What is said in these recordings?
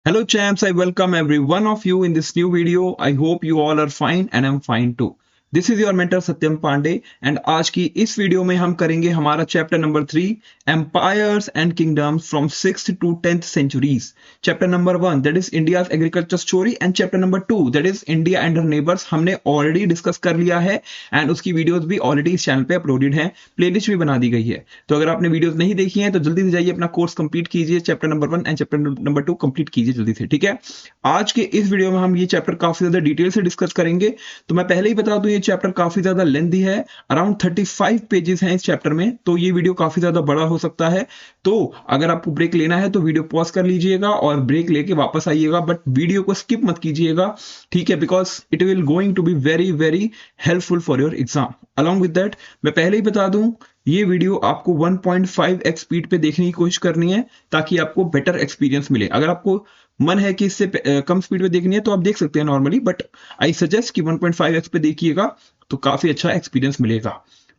Hello champs, I welcome every one of you in this new video. I hope you all are fine and I'm fine too. This is your mentor Satyam Pandey and आज की इस video में हम करेंगे हमारा chapter number 3 empires and kingdoms from 6th to 10th centuries. Chapter number 1 that is India's agriculture story and chapter number 2 that is India and her neighbours हमने already discuss कर लिया है एंड उसकी वीडियोस भी ऑलरेडी इस channel पे uploaded है, playlist भी बना दी गई है. तो अगर आपने वीडियोस नहीं देखी है तो जल्दी से जाइए अपना कोर्स कंप्लीट कीजिए, chapter number 1 and chapter number 2 complete कीजिए जल्दी से, ठीक है. आज के इस वीडियो में हम ये चैप्टर काफी ज्यादा डिटेल से डिस्कस करेंगे. तो मैं पहले ही बता दूं ये चैप्टर काफी ज्यादा लेंथी है, अराउंड 35 पेजेस हैं इस चैप्टर में, तो ये वीडियो काफी ज्यादा बड़ा हो सकता है. तो अगर आपको ब्रेक लेना है तो वीडियो पॉज कर लीजिएगा और ब्रेक लेके वापस आइएगा, बट वीडियो को स्किप मत कीजिएगा, ठीक है, because it will going to be very very helpful for your exam. Along with that मैं पहले ही बता दूं ये वीडियो आपको 1.5x स्पीड पे देखने की कोशिश करनी है ताकि आपको बेटर एक्सपीरियंस मिले. अगर आपको मन है कि इससे कम स्पीड पे देखनी है तो आप देख सकते हैं नॉर्मली, बट आई सजेस्ट कि 1.5x पे देखिएगा तो काफी अच्छा एक्सपीरियंस मिलेगा.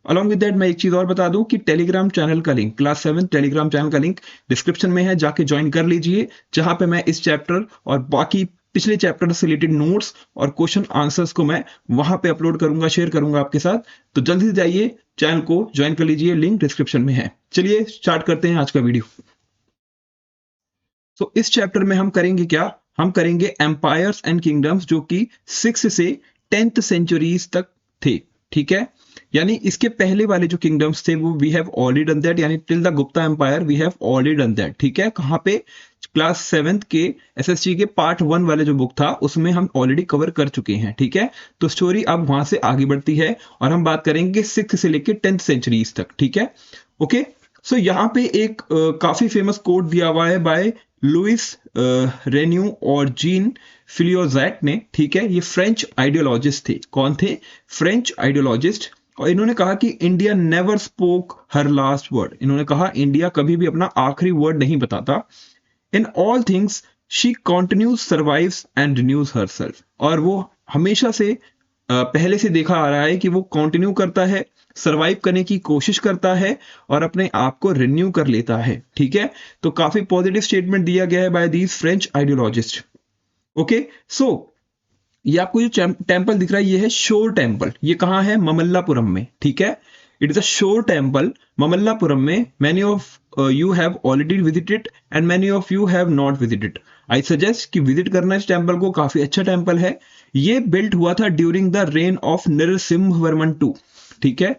अलॉन्ग विद दैट मैं एक चीज और बता दूं कि टेलीग्राम चैनल का लिंक, क्लास 7 टेलीग्राम चैनल का लिंक डिस्क्रिप्शन में है, जाके ज्वाइन कर लीजिए, जहां पे मैं इस चैप्टर और बाकी पिछले चैप्टर से रिलेटेड नोट्स और क्वेश्चन आंसर्स को मैं वहां पे अपलोड करूंगा, शेयर करूंगा आपके साथ. तो जल्दी से जाइए चैनल को ज्वाइन कर लीजिए, लिंक डिस्क्रिप्शन में है. चलिए स्टार्ट करते हैं आज का वीडियो. तो इस चैप्टर में हम करेंगे क्या, हम करेंगे एम्पायर्स एंड किंगडम्स जो कि 6 से 10th सेंचुरीज तक थे, ठीक है. यानी इसके पहले वाले जो किंगडम्स थे वो we have already done that, यानी till the Gupta empire we have already done that, ठीक है. कहां पे, क्लास 7th के एसएससी के पार्ट 1 वाले जो बुक था उसमें हम ऑलरेडी कवर कर चुके हैं, ठीक है. तो स्टोरी अब वहां से आगे बढ़ती है और हम बात करेंगे 6 से लेके 10th सेंचुरीज तक, ठीक है. ओके, सो यहाँ पे एक काफी फेमस कोट दिया हुआ है बाय लुइस रेन्यू और जीन फिलियोजैट ने, ठीक है. ये फ्रेंच आइडियोलॉजिस्ट थे. कौन थे? French ideologist. और इन्होंने कहा कि India never spoke her last word. इन्होंने कहा इंडिया कभी भी अपना आखिरी वर्ड नहीं बताता. In all things she continues survives and renews herself. और वो हमेशा से पहले से देखा आ रहा है कि वो कंटिन्यू करता है, सरवाइव करने की कोशिश करता है और अपने आप को रिन्यू कर लेता है, ठीक है. तो काफी पॉजिटिव स्टेटमेंट दिया गया है by these French ideologist. Okay, so ये आपको जो टेम्पल दिख रहा है ये है शोर टेम्पल. ये कहाँ है? ममल्लापुरम में, ठीक है. इट इज अ शोर टेम्पल ममल्लापुरम में. Many of you have already visited and many of you have not visited. I suggest कि विजिट करना इस टेम्पल को, काफी अच्छा टेम्पल है. ये बिल्ट हुआ था during the reign of Narasimhavarman two, ठीक है.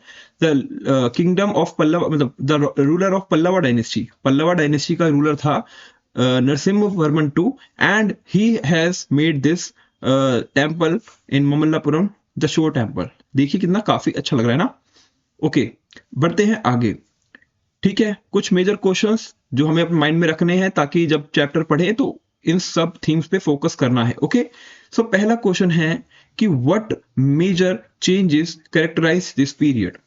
द किंगडम ऑफ पल्लव, मतलब the ruler of Pallava dynasty, Pallava dynasty का रूलर था Narasimhavarman two, and he has made this temple in Mamallapuram, the shore temple. देखिए कितना काफी अच्छा लग रहा है ना. ओके, बढ़ते हैं आगे, ठीक है. कुछ मेजर क्वेश्चंस जो हमें अपने माइंड में रखने हैं ताकि जब चैप्टर पढ़े तो इन सब थीम्स पे फोकस करना है. ओके, सो पहला क्वेश्चन है कि what major changes characterise this period.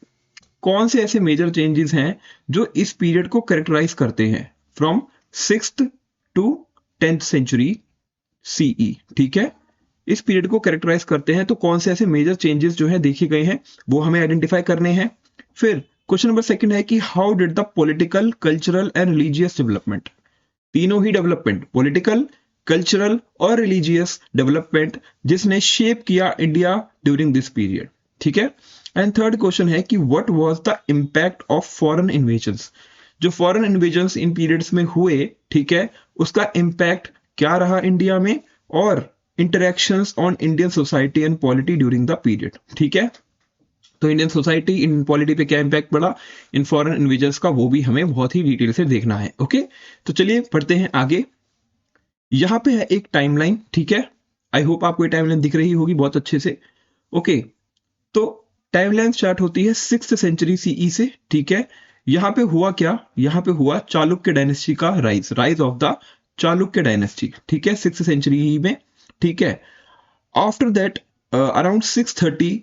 कौन से ऐसे मेजर चेंजेस हैं जो इस पीरियड को कैरेक्टराइज करते हैं from 6th to 10th century CE, ठीक है. इस पीरियड को कैरेक्टराइज करते हैं, तो कौन से ऐसे मेजर चेंजेस जो है देखे गए हैं वो हमें आइडेंटिफाई करने हैं. फिर क्वेश्चन नंबर 2 है कि how did the political, cultural and religious development, तीनों ही डेवलपमेंट, पॉलिटिकल, कल्चरल और रिलीजियस डेवलपमेंट, जिसने शेप किया इंडिया ड्यूरिंग दिस पीरियड, ठीक है. एंड थर्ड क्वेश्चन है कि what was the impact of foreign invasions. जो फॉरेन इन्वेजन्स इन पीरियड्स में हुए, ठीक है, उसका इंपैक्ट क्या रहा इंडिया में, और interactions on Indian society and polity during the period, ठीक है. तो इंडियन सोसाइटी, इन पॉलिटी पे क्या इंपैक्ट पड़ा इन फॉरेन इन्वेजन्स का, वो भी हमें बहुत ही डिटेल से देखना है. ओके, तो चलिए पढ़ते हैं आगे. यहां पे है एक टाइमलाइन, ठीक है. आई होप आपको ये टाइमलाइन दिख रही होगी बहुत अच्छे से. ओके, तो टाइमलाइन स्टार्ट होती है 6th सेंचुरी सीई से, ठीक है. यहां पे हुआ क्या, यहां पे हुआ चालुक्य डायनेस्टी का rise, rise of the Chalukya dynasty, ठीक है, 6th सेंचुरी में, ठीक है. After that around 630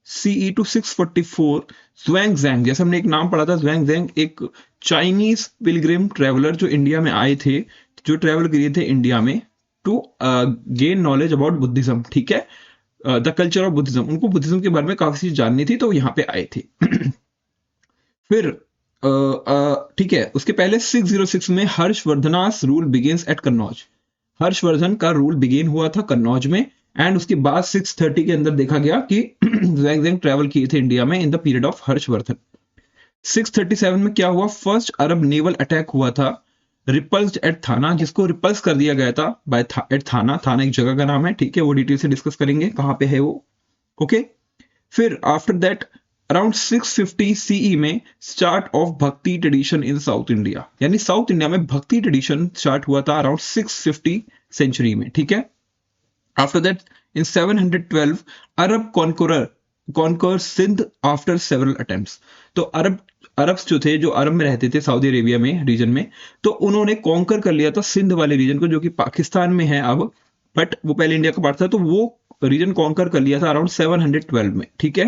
CE to 644 Xuanzang, जैसे हमने एक नाम पढ़ा था ज़ुआंगज़ैंग, एक चाइनीज पिलग्रिम ट्रेवलर जो इंडिया में आए थे, जो ट्रेवल किए थे इंडिया में to gain knowledge about Buddhism, ठीक है, द कल्चर ऑफ बुद्धिज्म. उनको बुद्धिज्म के बारे में काफी चीज जाननी थी तो यहाँ पे आए थे. फिर ठीक है, उसके पहले 606 में Harshavardhana's rule begins at Kannauj. Harshavardhan का रूल बिगेन हुआ था कन्नौज में, एंड उसके बाद 630 के अंदर देखा गया कि ज़ैंग ट्रैवल किए थे इंडिया में in the period of Harshvardhan. 637 में क्या हुआ, फर्स्ट अरब नेवल अटैक हुआ था, रिपल्स्ड एट थाना, जिसको रिपल्स कर दिया गया था बाय एट थाना। थाना एक जगह का नाम है, ठीक है, वो डिटेल से डिस्कस करेंगे कहाँ पे है वो। ओके, फिर आफ्टर दैट अराउंड 650 सीई में स्टार्ट ऑफ भक्ति ट्रेडिशन इन साउथ इंडिया, यानी साउथ इंडिया में भक्ति ट्रेडिशन स्टार्ट हुआ था अराउंड 650 सेंचुरी में, ठीक है। After that in 712 Arab conquer Sindh after several attempts. तो अरब्स जो थे, जो अरब में रहते थे सऊदी अरेबिया में रीजन में, तो उन्होंने कॉन्कर कर लिया था सिंध वाले रीजन को, जो कि पाकिस्तान में है अब, बट वो पहले इंडिया का पार्ट था, तो वो रीजन कॉन्कर कर लिया था अराउंड 712 में, ठीक है।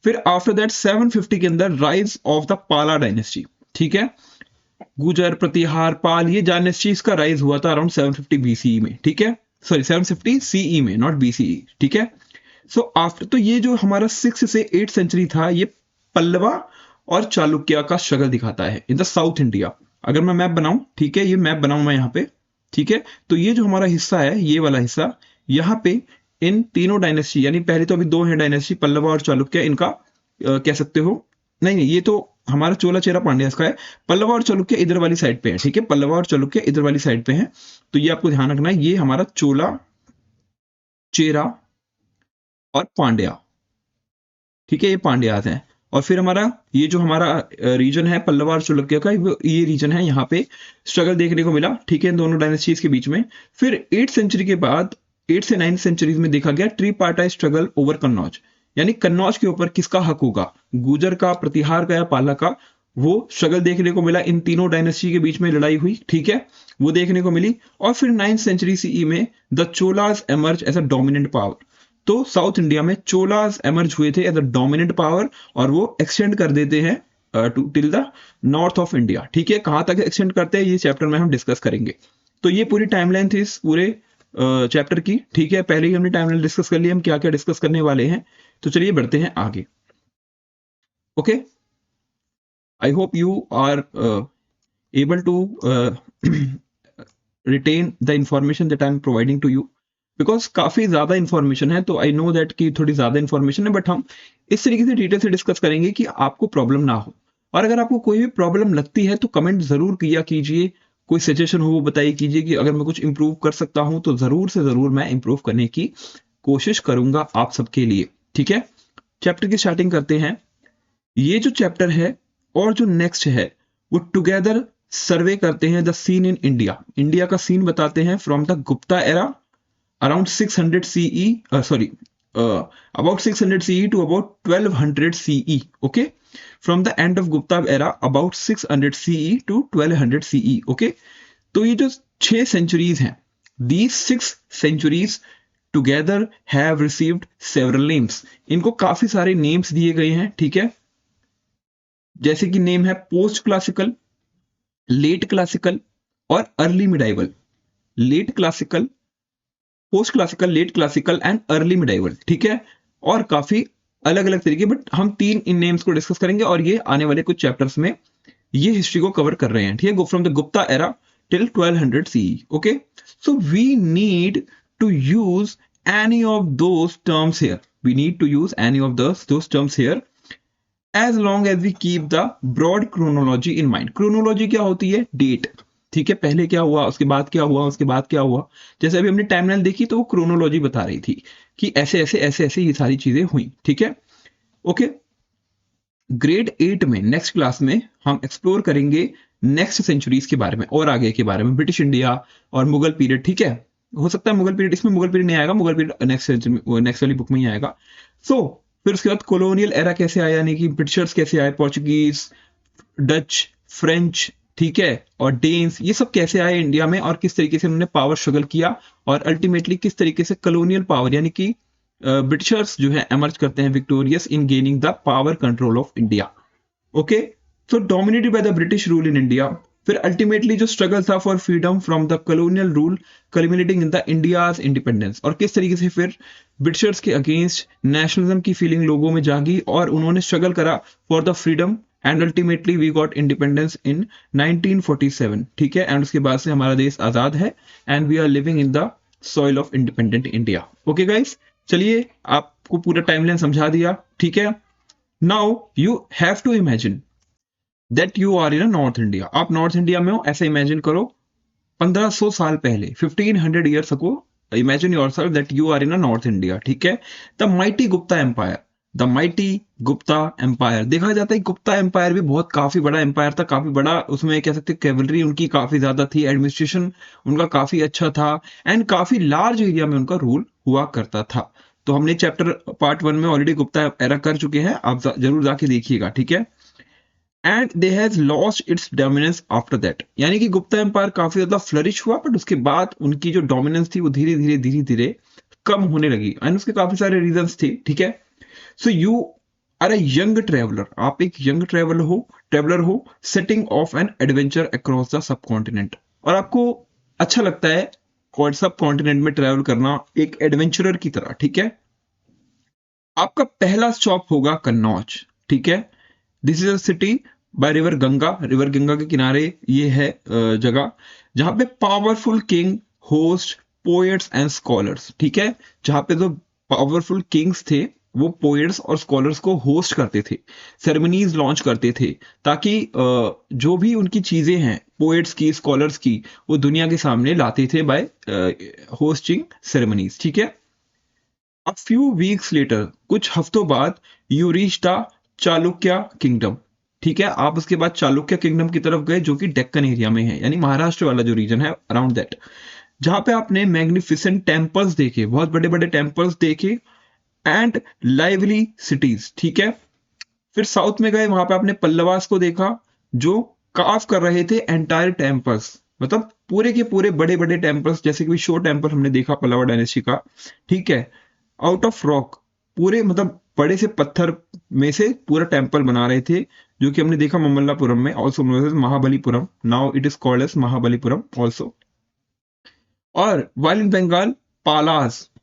फिर आफ्टर दैट 750 के अंदर राइज ऑफ द पाला डायनेस्टी, ठीक है, गुजर, प्रतिहार, पाल, ये डायनेस्टीज का राइज हुआ था अराउंड 750 बीसीई में, ठीक है, सॉरी 750 सीई में, नॉट बीसीई, ठीक है। सो आफ्टर, तो ये जो हमारा 6 से 8 सेंचुरी था, ये पल्लवा और चालुक्य का स्ट्रगल दिखाता है इन द साउथ इंडिया। अगर मैं मैप बनाऊं, ठीक है, ये मैप बनाऊं मैं यहाँ पे, ठीक है, तो ये जो हमारा हिस्सा है, ये वाला हिस्सा, यहाँ पे इन तीनों डायनेस्टी, यानी पहले तो अभी दो हैं डायनेस्टी, पल्लवा और चालुक्य, इनका कह सकते हो, नहीं, ये तो हमारा चोला चेरा पांड्या का है, पल्लवा और चालुक्य इधर वाली साइड पे है, ठीक है, पल्लवा और चालुक्य इधर वाली साइड पे है, तो ये आपको ध्यान रखना है, ये हमारा चोला, चेरा और पांड्या, ठीक है, ये पांड्यास हैं। और फिर हमारा ये जो हमारा रीजन है पल्लवा और चालुक्य का, ये रीजन है, यहाँ पे स्ट्रगल देखने को मिला, ठीक है, इन दोनों डायनेस्टीज के बीच में। फिर 8 सेंचुरी के बाद 8 से 9 सेंचुरीज में देखा गया ट्रीपार्टाइट स्ट्रगल ओवर कन्नौज, यानी कन्नौज के ऊपर किसका हक होगा, गुजर का, प्रतिहार का या पाला का, वो स्ट्रगल देखने को मिला, इन तीनों डायनेस्टी के बीच में लड़ाई हुई, ठीक है, वो देखने को मिली। और फिर 9th सेंचुरी सीई में the Cholas emerge as a dominant power, तो साउथ इंडिया में चोलाज एमर्ज हुए थे एज अ डोमिनेंट पावर, और वो एक्सटेंड कर देते हैं till the north of India, ठीक है, कहां तक एक्सटेंड करते हैं ये चैप्टर में हम डिस्कस करेंगे। तो ये पूरी टाइमलाइन थी इस पूरे चैप्टर की, ठीक है, पहले ही हमने टाइमलाइन डिस्कस कर लिया, हम क्या क्या डिस्कस करने वाले हैं, तो चलिए बढ़ते हैं आगे। Okay, I hope you are able to retain the information that I am providing to you, because काफी ज्यादा इंफॉर्मेशन है, तो आई नो दैट कि थोड़ी ज्यादा इंफॉर्मेशन है, बट हम इस तरीके से डिटेल से डिस्कस करेंगे कि आपको प्रॉब्लम ना हो। और अगर आपको कोई भी प्रॉब्लम लगती है तो कमेंट जरूर किया कीजिए, कोई सजेशन हो वो बताइए कीजिए, कि अगर मैं कुछ इंप्रूव कर सकता हूं तो जरूर से जरूर मैं इंप्रूव करने की कोशिश करूंगा आप सबके लिए, ठीक है। चैप्टर की स्टार्टिंग करते हैं। ये जो चैप्टर है और जो नेक्स्ट है वो टुगेदर सर्वे करते हैं the seen in India, India का सीन बताते हैं from the Gupta era around 600 CE, about 600 CE to about 1200 CE, okay, from the end of Gupta era about 600 CE to 1200 CE, okay। तो ये जो 6 सेंचुरीज हैं, these 6 centuries together have received several names, इनको काफी सारे names दिए गए हैं, ठीक है, जैसे कि नेम है पोस्ट क्लासिकल, लेट क्लासिकल और early medieval, late classical, post classical, late classical and early medieval, ठीक है, और काफी अलग अलग तरीके, बट हम 3 इन नेम्स को डिस्कस करेंगे, और ये आने वाले कुछ चैप्टर्स में ये हिस्ट्री को कवर कर रहे हैं, ठीक है, from the Gupta era till 1200 CE, okay. So we need to use any of those terms here, we need to use any of those terms here as long as we keep the broad chronology in mind. Chronology क्या होती है, date, ठीक है, पहले क्या हुआ, उसके बाद क्या हुआ, उसके बाद क्या हुआ, जैसे अभी हमने टाइमलाइन देखी तो वो क्रोनोलॉजी बता रही थी कि ऐसे ऐसे ऐसे ऐसे ये सारी चीजें हुई, ठीक है, ओके। ग्रेड 8 में नेक्स्ट क्लास में हम एक्सप्लोर करेंगे नेक्स्ट सेंचुरीज के बारे में और आगे के बारे में, ब्रिटिश इंडिया और मुगल पीरियड, ठीक है, हो सकता है मुगल पीरियड, इसमें मुगल पीरियड नहीं आएगा, मुगल पीरियड नेक्स्ट वाली बुक में ही आएगा। सो फिर उसके बाद कॉलोनियल एरा कैसे आया, यानी कि ब्रिटिशर्स कैसे आए, पोर्चुगीज, डच, फ्रेंच, ठीक है, और डेन्स, ये सब कैसे आए इंडिया में और किस तरीके से उन्होंने पावर स्ट्रगल किया, और अल्टीमेटली किस तरीके से कॉलोनियल पावर यानी कि ब्रिटिशर्स जो है एमर्ज करते हैं victorious in gaining the power control of India, okay. So dominated by the British rule in India, फिर अल्टीमेटली जो स्ट्रगल था for freedom from the colonial rule culminating in the India's independence, और किस तरीके से फिर ब्रिटिशर्स के against nationalism की फीलिंग लोगों में जागी और उन्होंने स्ट्रगल करा for the freedom and ultimately we got independence in 1947, ठीक है। एंड उसके बाद से हमारा देश आजाद है and we are living in the soil of independent India. Okay guys, चलिए आपको पूरा टाइमलाइन समझा दिया, ठीक है। Now you have to imagine that you are in north India. आप नॉर्थ इंडिया में हो, ऐसे इमेजिन करो 1500 साल पहले, 1500 years ago, imagine yourself that you are in north India, ठीक है। The mighty Gupta empire, the mighty Gupta empire. देखा जाता है गुप्ता एम्पायर भी बहुत काफी बड़ा एम्पायर था, काफी बड़ा, उसमें कह सकते कैवलरी उनकी काफी ज्यादा थी, एडमिनिस्ट्रेशन उनका काफी अच्छा था एंड काफी लार्ज एरिया में उनका रूल हुआ करता था। तो हमने चैप्टर पार्ट 1 में ऑलरेडी गुप्ता एरा कर चुके हैं, आप जरूर जाके देखिएगा, ठीक है। And they has lost its dominance after that, यानी कि गुप्ता एम्पायर काफी ज्यादा फ्लरिश हुआ, बट उसके बाद उनकी जो डोमिनेंस थी वो धीरे धीरे कम होने लगी एंड उसके काफी सारे रीजंस थे, ठीक है। So you are a young traveller, आप एक यंग ट्रेवलर हो setting off an adventure across the subcontinent, और आपको अच्छा लगता है सब कॉन्टिनेंट में ट्रेवल करना एक एडवेंचरर की तरह, ठीक है। आपका पहला स्टॉप होगा कन्नौज, ठीक है। This is a city by river Ganga, river Ganga के किनारे ये है जगह जहां पे powerful king host poets and scholars, ठीक है। जहां पे जो पावरफुल किंग्स थे वो पोएट्स और स्कॉलर्स को होस्ट करते थे, सेरेमनीज लॉन्च करते थे, ताकि जो भी उनकी चीजें हैं पोएट्स की, स्कॉलर्स की, वो दुनिया के सामने लाते थे बाय होस्टिंग सेरेमनीज, ठीक है। A few weeks later, कुछ हफ्तों बाद you reach the Chalukya kingdom, ठीक है। आप उसके बाद चालुक्य किंगडम की तरफ गए जो कि डेक्कन एरिया में है, यानी महाराष्ट्र वाला जो रीजन है अराउंड दैट, जहां पे आपने मैग्निफिसेंट टेम्पल्स देखे, बहुत बड़े बड़े टेम्पल्स देखे एंड लाइवली सिटीज, ठीक है। फिर साउथ में गए, वहां पे आपने पल्लवास को देखा जो कार्व कर रहे थे एंटायर टेम्पल्स, मतलब पूरे के पूरे बड़े बड़े टेम्पल्स, जैसे कि शो टेम्पल हमने देखा पल्लवा डायनेस्टी का, ठीक है। आउट ऑफ रॉक, पूरे मतलब बड़े से पत्थर में से पूरा टेम्पल बना रहे थे, जो कि हमने देखा ममल्लापुरम में, also Mahabalipuram, now it is called as Mahabalipuram also. और while in Bengal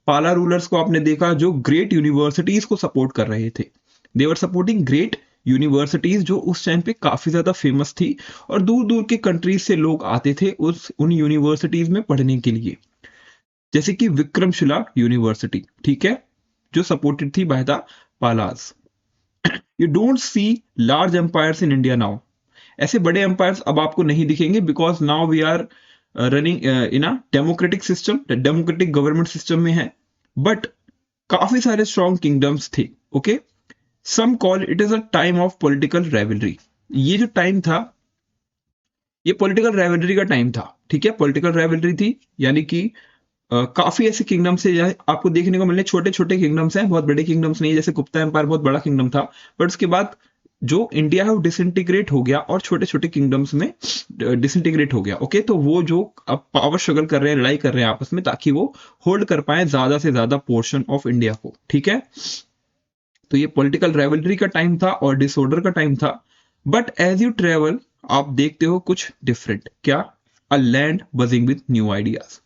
Pala rulers को आपने देखा जो ग्रेट यूनिवर्सिटीज को सपोर्ट कर रहे थे, दे वर सपोर्टिंग ग्रेट यूनिवर्सिटीज जो उस टाइम पे काफी ज्यादा फेमस थी और दूर दूर के कंट्रीज से लोग आते थे उन यूनिवर्सिटीज में पढ़ने के लिए, जैसे कि विक्रमशिला यूनिवर्सिटी, ठीक है, जो सपोर्टेड थी by the Palas. You don't see large empires in India now, ऐसे बड़े एम्पायर्स अब आपको नहीं दिखेंगे, because now we are running in a democratic system, democratic government system में है, बट काफी सारे स्ट्रॉन्ग किंगडम्स थे, okay. Some call it is a time of political rivalry, ये जो टाइम था ये पॉलिटिकल राइवलरी का टाइम था, ठीक है। पॉलिटिकल राइवलरी थी, यानी कि काफी ऐसे किंगडम्स से आपको देखने को मिलने, छोटे छोटे किंगडम्स हैं, बहुत बड़े किंगडम्स नहीं है, जैसे गुप्ता एम्पायर बहुत बड़ा किंगडम था, बट उसके बाद जो इंडिया है वो डिसइंटीग्रेट हो गया और छोटे छोटे किंगडम्स में डिसइंटीग्रेट हो गया, ओके। तो वो जो अब पावर स्ट्रगल कर रहे हैं, लड़ाई कर रहे हैं आपस में, ताकि वो होल्ड कर पाए ज्यादा से ज्यादा पोर्शन ऑफ इंडिया को, ठीक है। तो ये पॉलिटिकल राइवलरी का टाइम था और डिसऑर्डर का टाइम था, बट एज यू ट्रेवल आप देखते हो कुछ डिफरेंट, क्या? A land buzzing with new ideas,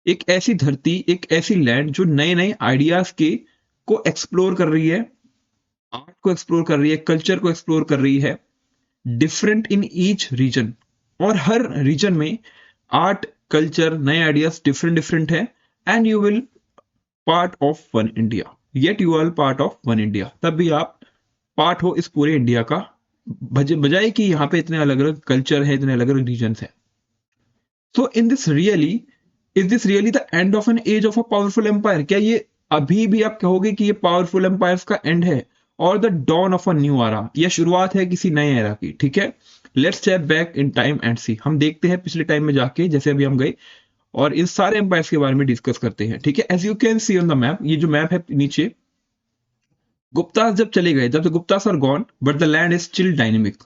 एक ऐसी धरती, एक ऐसी लैंड जो नए नए आइडियाज के को एक्सप्लोर कर रही है, आर्ट को एक्सप्लोर कर रही है, कल्चर को एक्सप्लोर कर रही है, डिफरेंट इन ईच रीजन, और हर रीजन में आर्ट, कल्चर, नए आइडियाज डिफरेंट डिफरेंट है, and you will part of one India, yet you are part of one India, तब भी आप पार्ट हो इस पूरे इंडिया का, बजाय कि यहाँ पे इतने अलग अलग कल्चर है, इतने अलग अलग रीजन है। So in this really is this really the end of an age of a powerful empire? क्या ये अभी भी आप कहोगे कि ये पावरफुल एम्पायर्स का एंड है, और the dawn of a new era, यह शुरुआत है किसी नए एरा की, ठीक है। Let's step back in time and see, हम देखते हैं पिछले टाइम में जाके, जैसे अभी हम गए और इन सारे एम्पायर्स के बारे में डिस्कस करते हैं, ठीक है। As you can see on the map, ये जो मैप है नीचे, गुप्तास जब चले गए, जब Guptas are gone, but the land is still dynamic,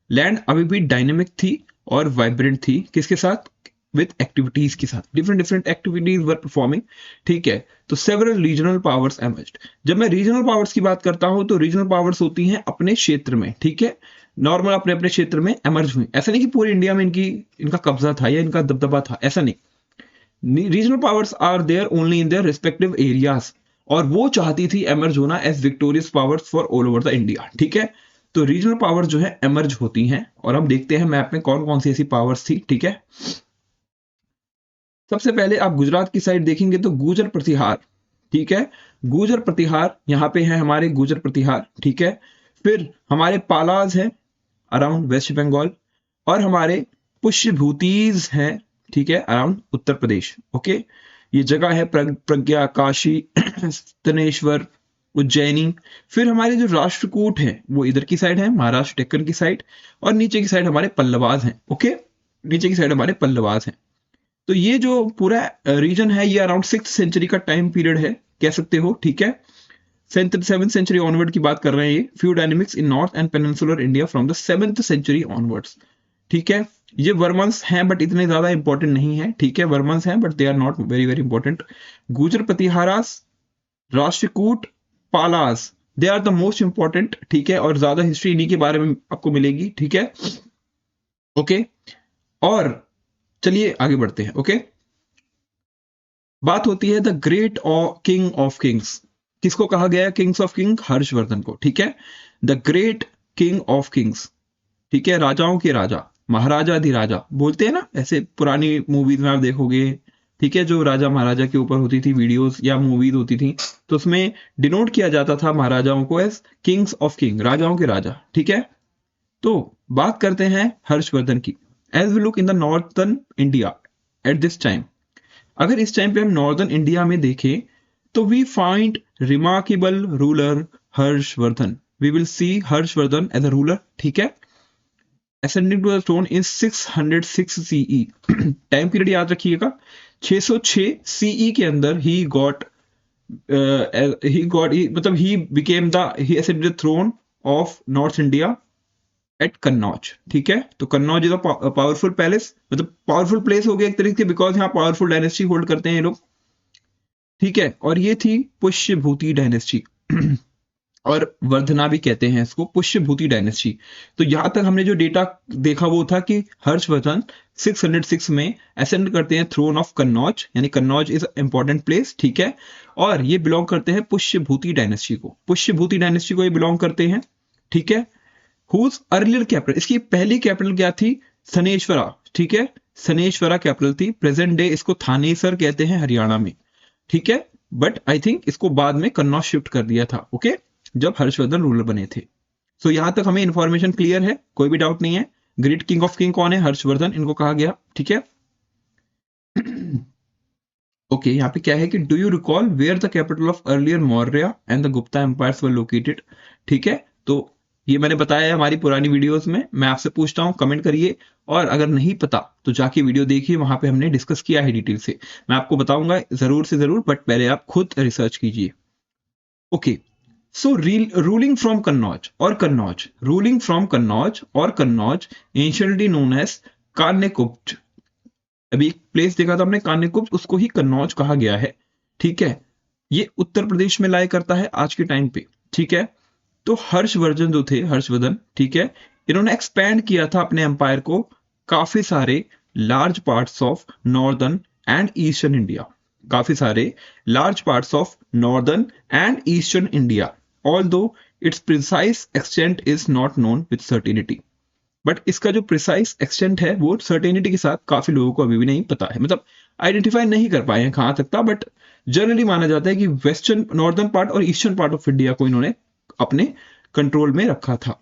land अभी भी डायनेमिक थी और वाइब्रेंट थी, किसके साथ? विथ एक्टिविटीज के साथ, डिफरेंट डिफरेंट एक्टिविटीज वर परफॉर्मिंग, ठीक है। तो सेवरल रीजनल पावर्स एमर्ज्ड। जब मैं रीजनल पावर्स की बात करता हूं तो रीजनल पावर्स होती हैं अपने क्षेत्र में, ठीक है, नॉर्मल अपने अपने क्षेत्र में एमर्ज हुई, ऐसा नहीं कि पूरे इंडिया में इनका कब्जा था या इनका दबदबा था, ऐसा नहीं। Regional powers are there only in their respective areas, और वो चाहती थी एमर्ज होना as victorious powers for all over the India, ठीक है। तो रीजनल पावर जो है एमर्ज होती हैं, और हम देखते हैं मैप में कौन कौन सी ऐसी पावर्स थी। ठीक है, सबसे पहले आप गुजरात की साइड देखेंगे तो गुर्जर प्रतिहार, ठीक है, गुर्जर प्रतिहार यहाँ पे है हमारे गुर्जर प्रतिहार। ठीक है, फिर हमारे पालाज है अराउंड वेस्ट बंगाल, और हमारे पुष्यभूतिज हैं, ठीक है, अराउंड उत्तर प्रदेश। ओके, ये जगह है प्रज्ञा, काशी, तनेश्वर, उज्जैनी। फिर हमारे जो राष्ट्रकूट है वो इधर की साइड है, महाराष्ट्र डेक्कन की साइड, और नीचे की साइड हमारे पल्लवाज हैं। ओके, नीचे की साइड हमारे पल्लवाज हैं। तो ये जो पूरा रीजन है ये अराउंड 6th सेंचुरी का टाइम पीरियड है, कह सकते हो। ठीक है, 7th सेंचुरी ऑनवर्ड की बात कर रहे हैं ये। Few dynamics in north and peninsular India from the 7th century onwards. ठीक है, ये वर्मन्स हैं बट इतने ज्यादा इंपॉर्टेंट नहीं है। ठीक है, वर्मन्स हैं but they are not very very important. Gurjara Pratiharas, Rashtrakuta, Palas, they are the most important. ठीक है, और ज्यादा हिस्ट्री इन्हीं के बारे में आपको मिलेगी। ठीक है, ओके, और चलिए आगे बढ़ते हैं। ओके, बात होती है the great king of Kings. किसको कहा गया है किंग्स ऑफ किंग? हर्षवर्धन को। ठीक है, the great king of Kings. ठीक है, राजाओं के राजा, महाराजा अधिराजा बोलते हैं ना, ऐसे पुरानी मूवीज में आप देखोगे। ठीक है, जो राजा महाराजा के ऊपर होती थी वीडियोस या मूवीज होती थी, तो उसमें डिनोट किया जाता था महाराजाओं को एज किंग्स ऑफ किंग, राजाओं के राजा। ठीक है, तो बात करते हैं हर्षवर्धन की। As we look in the northern India at this time, अगर इस टाइम पे हम नॉर्दर्न इंडिया में देखें तो we find remarkable ruler Harshavardhan. We will see Harshavardhan as a ruler. ठीक है, ascending to the throne in 606 CE। Time period याद रखिएगा, 606 CE के अंदर he became he ascended the throne of North India at Kannauj. ठीक है, तो Kannauj is a powerful palace, मतलब पावरफुल प्लेस हो गया एक तरीके से, बिकॉज यहाँ पावरफुल डायनेस्टी होल्ड करते हैं ये लोग। ठीक है, और ये थी पुष्यभूति डायनेस्टी और वर्धना भी कहते हैं इसको, पुष्यभूति डायनेस्टी। तो यहां तक हमने जो डेटा देखा वो था कि हर्षवर्धन 606 में असेंड करते हैं थ्रोन ऑफ कन्नौज, यानी कन्नौज इज इंपॉर्टेंट प्लेस। ठीक है, और ये बिलोंग करते हैं पुष्यभूति डायनेस्टी को, पुष्यभूति डायनेस्टी को ये बिलोंग करते हैं। ठीक है, हुज अर्लियर कैपिटल, इसकी पहली कैपिटल क्या थी? सनेश्वरा। ठीक है, सनेश्वरा कैपिटल थी। प्रेजेंट डे इसको थानेसर कहते हैं हरियाणा में। ठीक है, बट आई थिंक इसको बाद में कन्नौज शिफ्ट कर दिया था। ओके, जब हर्षवर्धन रूलर बने थे। सो यहां तक हमें इंफॉर्मेशन क्लियर है, कोई भी डाउट नहीं है। ग्रेट किंग ऑफ किंग कौन है? हर्षवर्धन, इनको कहा गया। ठीक है, ओके, यहाँ पे क्या है कि do you recall where the capital of earlier Maurya and the Gupta empires were located? ठीक है, तो ये मैंने बताया है हमारी पुरानी वीडियोस में। मैं आपसे पूछता हूं, कमेंट करिए, और अगर नहीं पता तो जाके वीडियो देखिए, वहां पे हमने डिस्कस किया है डिटेल से। मैं आपको बताऊंगा जरूर से जरूर, बट पहले आप खुद रिसर्च कीजिए। Okay, so ruling from Kannauj और कन्नौज, रूलिंग फ्रॉम कन्नौज और कन्नौज एंशियंटली नोन एज कान्यकुब्ज। अभी एक प्लेस देखा था हमने कान्यकुब्ज, उसको ही कन्नौज कहा गया है। ठीक है, ये उत्तर प्रदेश में लाया करता है आज के टाइम पे। ठीक है, तो हर्षवर्धन जो थे, हर्षवर्धन, ठीक है, इन्होंने एक्सपैंड किया था अपने एम्पायर को काफी सारे large parts of northern and eastern India, काफी सारे large parts of northern and eastern India, although it's precise extent is not known with certainty. But इसका जो प्रिसाइज एक्सटेंट है वो सर्टेनिटी के साथ काफी लोगों को अभी भी नहीं पता है, मतलब आइडेंटिफाई नहीं कर पाए हैं कहां तक था। बट जनरली माना जाता है कि वेस्टर्न, नॉर्दर्न पार्ट और ईस्टर्न पार्ट ऑफ इंडिया को इन्होंने अपने कंट्रोल में रखा था।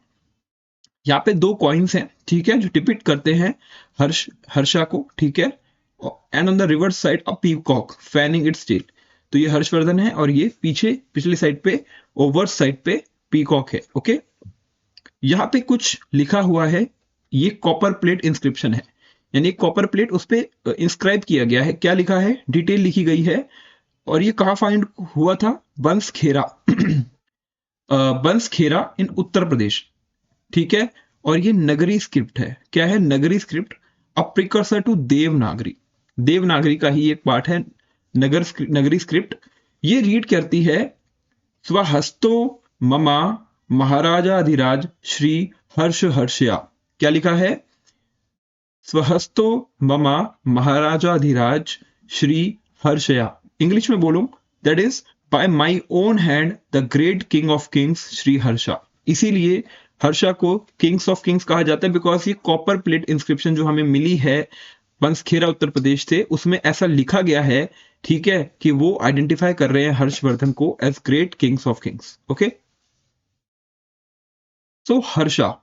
यहाँ पे 2 कॉइन्स हैं, ठीक है, जो डिपिक्ट करते हैं हर्षा को। ठीक है, and on the reverse side a peacock fanning its tail. तो ये हर्षवर्धन है और ये पीछे पिछली साइड पे ओवर्स साइड पे पीकॉक है। ओके, यहाँ पे कुछ लिखा हुआ है, ये कॉपर प्लेट इंस्क्रिप्शन है, यानी कॉपर प्लेट उस पर इंस्क्राइब किया गया है। क्या लिखा है? डिटेल लिखी गई है। और ये कहाँ फाइंड हुआ था? बंसखेड़ा, बंसखेड़ा इन उत्तर प्रदेश। ठीक है, और ये नगरी स्क्रिप्ट है। क्या है? Nagari script, a precursor to Devanagari. Devanagari का ही एक पार्ट है नगरी स्क्रिप्ट। ये रीड करती है, स्वहस्तो ममा महाराजाधिराज श्री हर्ष हर्षया। क्या लिखा है? स्वहस्तो ममा महाराजाधिराज श्री हर्षया। इंग्लिश में बोलूं, that is by my own hand the great king of Kings Shri Harsha. इसीलिए हर्षा को किंग्स ऑफ किंग्स कहा जाता है बिकॉज ये कॉपर प्लेट इंस्क्रिप्शन जो हमें मिली है बंसखेड़ा उत्तर प्रदेश से, उसमें ऐसा लिखा गया है, ठीक है, कि वो आइडेंटिफाई कर रहे हैं हर्षवर्धन को as great kings of kings. Okay, so Harsha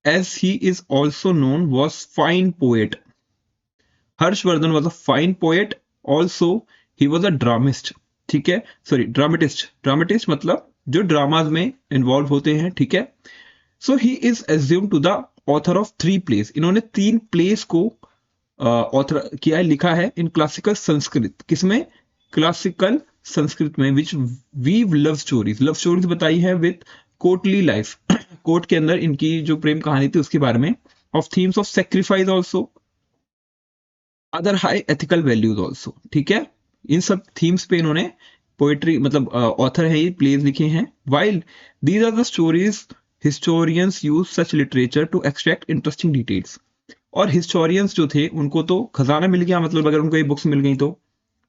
as he is also known was fine poet. Harshvardhan was a fine poet, also he was a dramist, ठीक है, सॉरी ड्रामेटिस्ट मतलब जो ड्रामाज में इन्वॉल्व होते हैं, ठीक है। So he is assume to the author of 3 plays, इन्होंने 3 प्लेस को ऑथर किया है, लिखा है इन क्लासिकल संस्कृत, किसमें, क्लासिकल संस्कृत में, विच वीव लव स्टोरीज बताई है विद कोर्टली लाइफ, कोर्ट के अंदर इनकी जो प्रेम कहानी थी उसके बारे में, of themes of sacrifice also, other high ethical values also, ठीक है। इन सब थीम्स पे इन्होंने पोएट्री मतलब ऑथर है, ये प्लेज लिखे हैं। While these are the stories historians use such literature to extract interesting details, और हिस्टोरियंस जो थे उनको तो खजाना मिल गया, मतलब अगर उनको ये बुक्स मिल गई तो,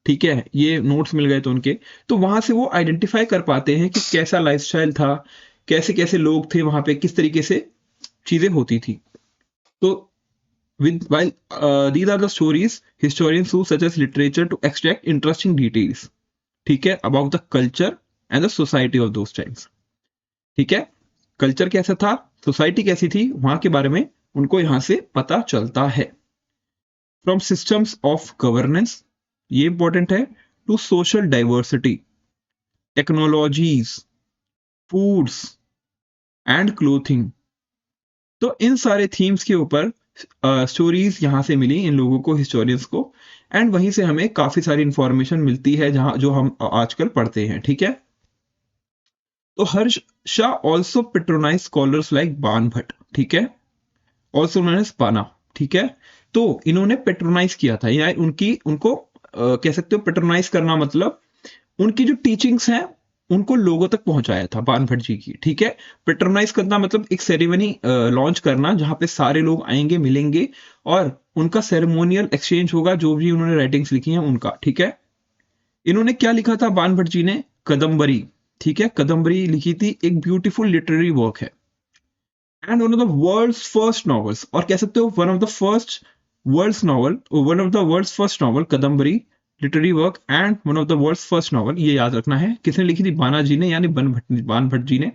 ठीक है, ये नोट्स मिल गए तो उनके, तो वहां से वो आइडेंटिफाई कर पाते हैं कि कैसा लाइफस्टाइल था, कैसे कैसे लोग थे वहां पे, किस तरीके से चीजें होती थी। तो with while these are the stories historians use such as literature to extract interesting details, ठीक है, about the culture and the society of those times, ठीक है, कल्चर कैसा था, सोसाइटी कैसी थी, वहां के बारे में उनको यहां से पता चलता है। फ्रॉम सिस्टम्स ऑफ गवर्नेंस, ये इंपॉर्टेंट है, to social diversity, technologies, foods and clothing, तो इन सारे थीम्स के ऊपर स्टोरीज यहां से मिली इन लोगों को, हिस्टोरियंस को, एंड वहीं से हमें काफी सारी इंफॉर्मेशन मिलती है जहां जो हम आजकल पढ़ते हैं, ठीक है। तो Harsh Shah also patronise scholars like Bana Bhatt, ठीक है, ऑल्सो नोन एज बाना, ठीक है। तो इन्होंने पेट्रोनाइज किया था, या उनको कह सकते हो पेट्रोनाइज करना, मतलब उनकी जो टीचिंग्स हैं उनको लोगों तक पहुंचाया था बान भट्ट जी की, ठीक है। पेट्रोनाइज करना मतलब एक सेरेमनी लॉन्च करना जहां पे सारे लोग आएंगे, मिलेंगे और उनका सेरेमोनियल एक्सचेंज होगा, जो भी उन्होंने राइटिंग्स लिखी हैं उनका, ठीक है। इन्होंने क्या लिखा था बान भट्ट जी ने, कदम्बरी, ठीक है, कदम्बरी लिखी थी, एक ब्यूटीफुल लिटरेरी वर्क है, and one of the world's first novels, और कह सकते हो one of the world's first novel Kadambari literary work, and one of the world's first novel, ये याद रखना है, किसने लिखी थी, बाना जी ने, यानी बान भट्ट जी ने।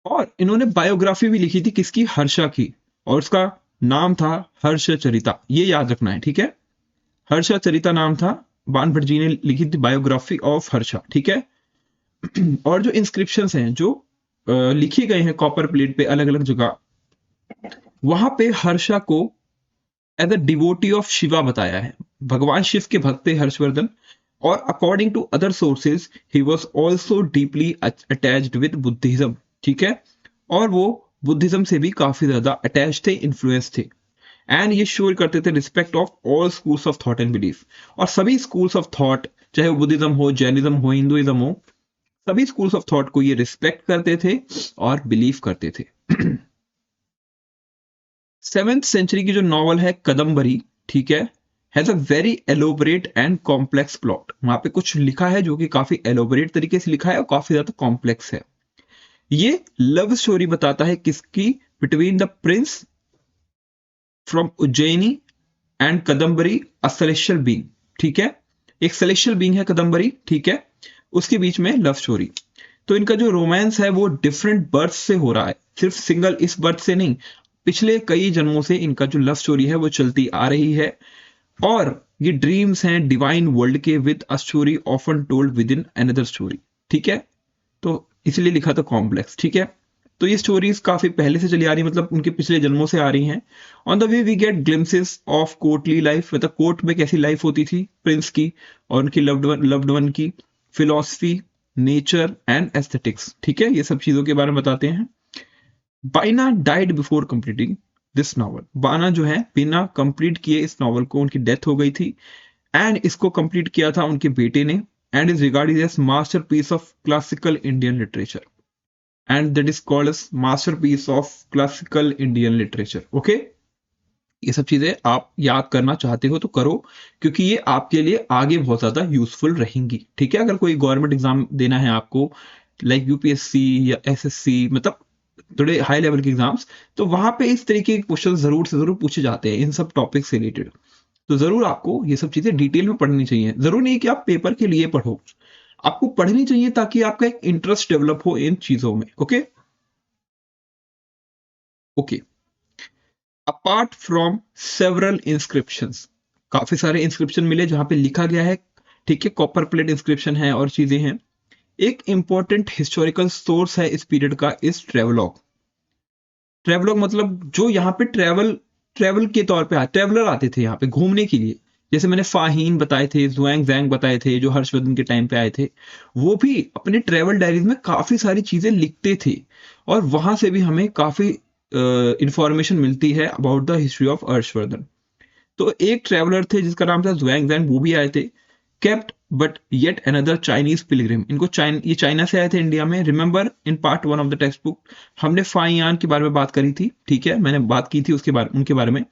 और इन्होंने बायोग्राफी भी लिखी थी, किसकी, हर्षा की, और उसका नाम था हर्षचरिता, ये याद रखना है, ठीक है, हर्षचरिता नाम था, बान भट्ट जी ने लिखी थी बायोग्राफी ऑफ हर्षा, ठीक है। और जो इंस्क्रिप्शंस हैं जो लिखे गए हैं कॉपर प्लेट पे अलग अलग जगह, वहां पे हर्षा को as a devotee of Shiva बताया है, भगवान शिव के भक्त थे हर्षवर्धन, और according to other sources he was also deeply attached with Buddhism, ठीक है, और वो बुद्धिज्म से भी काफी ज्यादा अटैच थे, इन्फ्लुएंस थे, एंड ये शो करते थे respect of all schools of thought and belief, और सभी स्कूल्स ऑफ थॉट, चाहे वो बुद्धिज्म हो, जैनिज्म हो, हिंदुइज्म हो, सभी स्कूल्स ऑफ थॉट को ये रिस्पेक्ट करते थे और बिलीव करते थे। 7th सेंचुरी की जो नॉवल है कदम्बरी, ठीक है, has a very elaborate and complex plot, वहां पे कुछ लिखा है जो कि काफी एलोबरेट तरीके से लिखा है और काफी ज्यादा कॉम्प्लेक्स है। ये लव स्टोरी बताता है किसकी, between the prince from Ujjaini and Kadambari a celestial being, ठीक है, एक सेलेस्टियल बीइंग है कदम्बरी, ठीक है, उसके बीच में लव स्टोरी। तो इनका जो रोमांस है वो डिफरेंट बर्थ से हो रहा है, सिर्फ सिंगल इस बर्थ से नहीं, पिछले कई जन्मों से इनका जो लव स्टोरी है वो चलती आ रही है, और ये ड्रीम्स हैं डिवाइन वर्ल्ड के with a story often told with in another story, ठीक है, तो इसलिए लिखा था कॉम्प्लेक्स, ठीक है। तो ये स्टोरीज काफी पहले से चली आ रही, मतलब उनके पिछले जन्मों से आ रही हैं। On the way we get glimpses of courtly life, मतलब कोर्ट में कैसी लाइफ होती थी प्रिंस की और उनकी लव्ड वन की, फिलॉसफी, नेचर एंड एस्थेटिक्स, ठीक है, ये सब चीजों के बारे में बताते हैं। Bana died before completing this novel, Bana जो है बिना कंप्लीट किए इस नॉवल को, उनकी डेथ हो गई थी, एंड इसको कंप्लीट किया था उनके बेटे ने, and is regarded as masterpiece of classical Indian literature, and that is called as masterpiece of classical Indian literature. Okay, ये सब चीजें आप याद करना चाहते हो तो करो, क्योंकि ये आपके लिए आगे बहुत ज्यादा यूजफुल रहेंगी, ठीक है। अगर कोई गवर्नमेंट एग्जाम देना है आपको, लाइक यूपीएससी या एसएससी, मतलब थोड़े हाई लेवल के एग्जाम्स, तो वहां पे इस तरीके के क्वेश्चन जरूर से जरूर पूछे जाते हैं इन सब टॉपिक से रिलेटेड। तो जरूर आपको ये सब चीजें डिटेल में पढ़नी चाहिए। जरूर नहीं कि आप पेपर के लिए पढ़ो, आपको पढ़नी चाहिए ताकि आपका एक इंटरेस्ट डेवलप हो इन चीजों में। Okay okay. Apart from several inscriptions, काफी सारे इंस्क्रिप्शन मिले जहां पे लिखा गया है, ठीक है, कॉपर प्लेट इंस्क्रिप्शन है और चीजें हैं। एक इंपॉर्टेंट हिस्टोरिकल सोर्स है इस पीरियड का इस ट्रेवलॉग। ट्रेवलॉग मतलब जो यहाँ पे ट्रेवल ट्रेवल के तौर पे ट्रेवलर आते थे यहाँ पे घूमने के लिए। जैसे मैंने फाहीन बताए थे, जुआंग जैंग बताए थे, जो हर्षवर्धन के टाइम पे आए थे, वो भी अपने ट्रेवल डायरीज में काफी सारी चीजें लिखते थे और वहां से भी हमें काफी इंफॉर्मेशन मिलती है about the history of Harshavardhan. तो एक ट्रेवलर थे जिसका नाम था जुआंग जैंग, वो भी आए थे। Kept but yet another Chinese Pilgrim, इनको ये चाइना से आए थे इंडिया में। Remember in part 1 of the text book हमने फाइयान के बारे में बात करी थी, ठीक है, मैंने बात की थी उसके बारे उनके बारे में।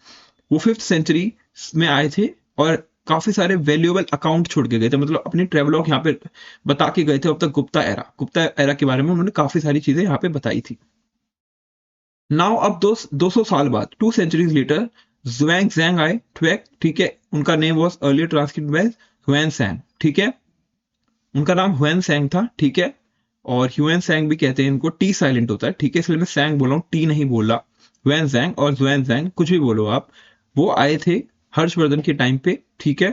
वो 5th सेंचुरी में आए थे और काफी सारे वैल्यूएबल अकाउंट छोड़ के गए थे, मतलब अपने ट्रेवलॉग यहाँ पे बता के गए थे। अब तक गुप्ता एरा के बारे में उन्होंने काफी सारी चीजें यहाँ पे बताई थी। नाउ अब 200 साल बाद, 2 सेंचुरीज लेटर, जुआंग जैंग आए, ठीक है, उनका name was earlier translated bye ह्वेन सैंग, ठीक है, उनका नाम ह्वेन सैंग था, ठीक है। और ह्वेन सैंग भी कहते हैं इनको, टी साइलेंट होता है, ठीक है, इसलिए मैं सैंग बोल रहा हूँ, टी नहीं बोल रहा। ह्वेन सैंग और जुआन सैंग कुछ भी बोलो आप, वो आए थे हर्षवर्धन के टाइम पे, ठीक है।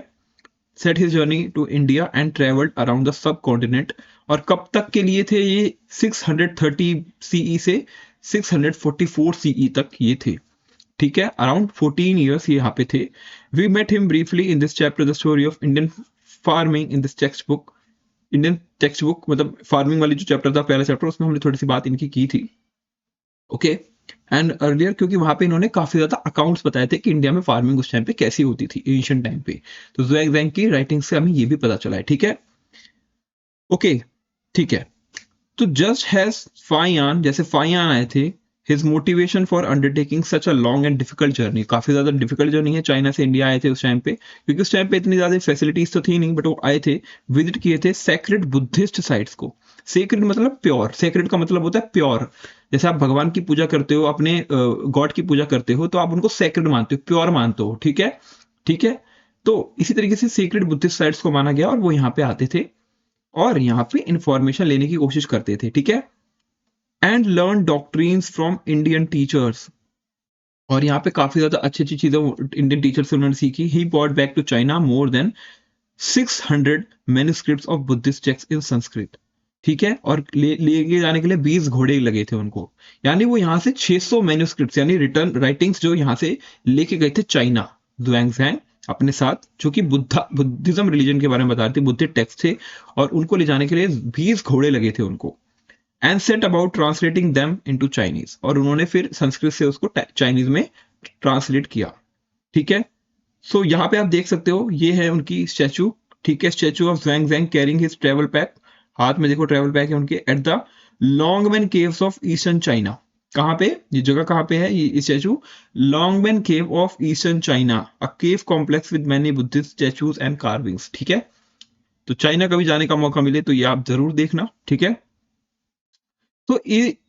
Set his journey to India and travelled around the subcontinent. और कब तक के लिए थे ये? 630 सीई से 644 सीई तक ये थे, ठीक है, अराउंड 14 ईयर्स ये यहाँ पे थे। We met him briefly in this chapter the story of Indian farming in this textbook. Indian textbook मतलब फार्मिंग वाली जो चैप्टर था, पहला चैप्टर, उसमें हमने थोड़ी सी बात इनकी की थी। ओके एंड अर्लियर, क्योंकि वहां पे इन्होंने काफी ज्यादा अकाउंट्स बताए थे कि इंडिया में फार्मिंग उस टाइम पे कैसी होती थी एंशिएंट टाइम पे। तो जुआंग जैंग की राइटिंग से हमें ये भी पता चला है, ठीक है। ओके ठीक है। तो जस्ट हैज फाइयान, जैसे फाइयान आए थे, his motivation for undertaking such a long and difficult journey, काफी ज्यादा डिफिकल्ट जर्नी है, चाइना से इंडिया आए थे उस टाइम पे, क्योंकि उस टाइम पे इतनी ज्यादा फैसिलिटीज तो थी नहीं, बट वो आए थे, विजिट किए थे सेक्रेड बुद्धिस्ट साइट्स को। सेक्रेड मतलब प्योर, सेक्रेड का मतलब होता है प्योर। जैसे आप भगवान की पूजा करते हो, अपने गॉड की पूजा करते हो, तो आप उनको सेक्रेड मानते हो, प्योर मानते हो, ठीक है, ठीक है। तो इसी तरीके से सेक्रेड बुद्धिस्ट साइट्स को माना गया और वो यहाँ पे आते थे और यहाँ पे इंफॉर्मेशन लेने की कोशिश करते थे, ठीक है। And learn doctrines from Indian teachers, और यहाँ पे काफी ज्यादा अच्छी अच्छी चीजें इंडियन टीचर से उन्होंने सीखी। He bought back to China more than 600 manuscripts of Buddhist text in Sanskrit, ठीक है, और ले जाने के लिए 20 घोड़े लगे थे उनको। यानी वो यहाँ से 600 मैन्युस्क्रिप्ट्स यानी रिटर्न राइटिंग्स जो यहाँ से लेके गए थे चाइना, जुआंग जैंग अपने साथ, जो कि बुद्धिज्म रिलीजन के बारे में बता रहे थे, बुद्धिस्ट टेक्स्ट थे, और उनको ले जाने के लिए 20 घोड़े लगे थे उनको। And set about translating them into Chinese, और उन्होंने फिर संस्कृत से उसको चाइनीज में ट्रांसलेट किया, ठीक है। सो यहाँ पे आप देख सकते हो, ये है उनकी स्टैचू, ठीक है, statue of Xuanzang carrying his travel pack, हाथ में देखो ट्रेवल पैक है उनके, at the Longmen caves of eastern China. कहाँ पे ये जगह, कहाँ पे है ये statue? Longmen cave of eastern China, a cave complex with many Buddhist statues and carvings, ठीक है। तो चाइना कभी जाने का मौका मिले तो ये आप जरूर देखना, ठीक है। तो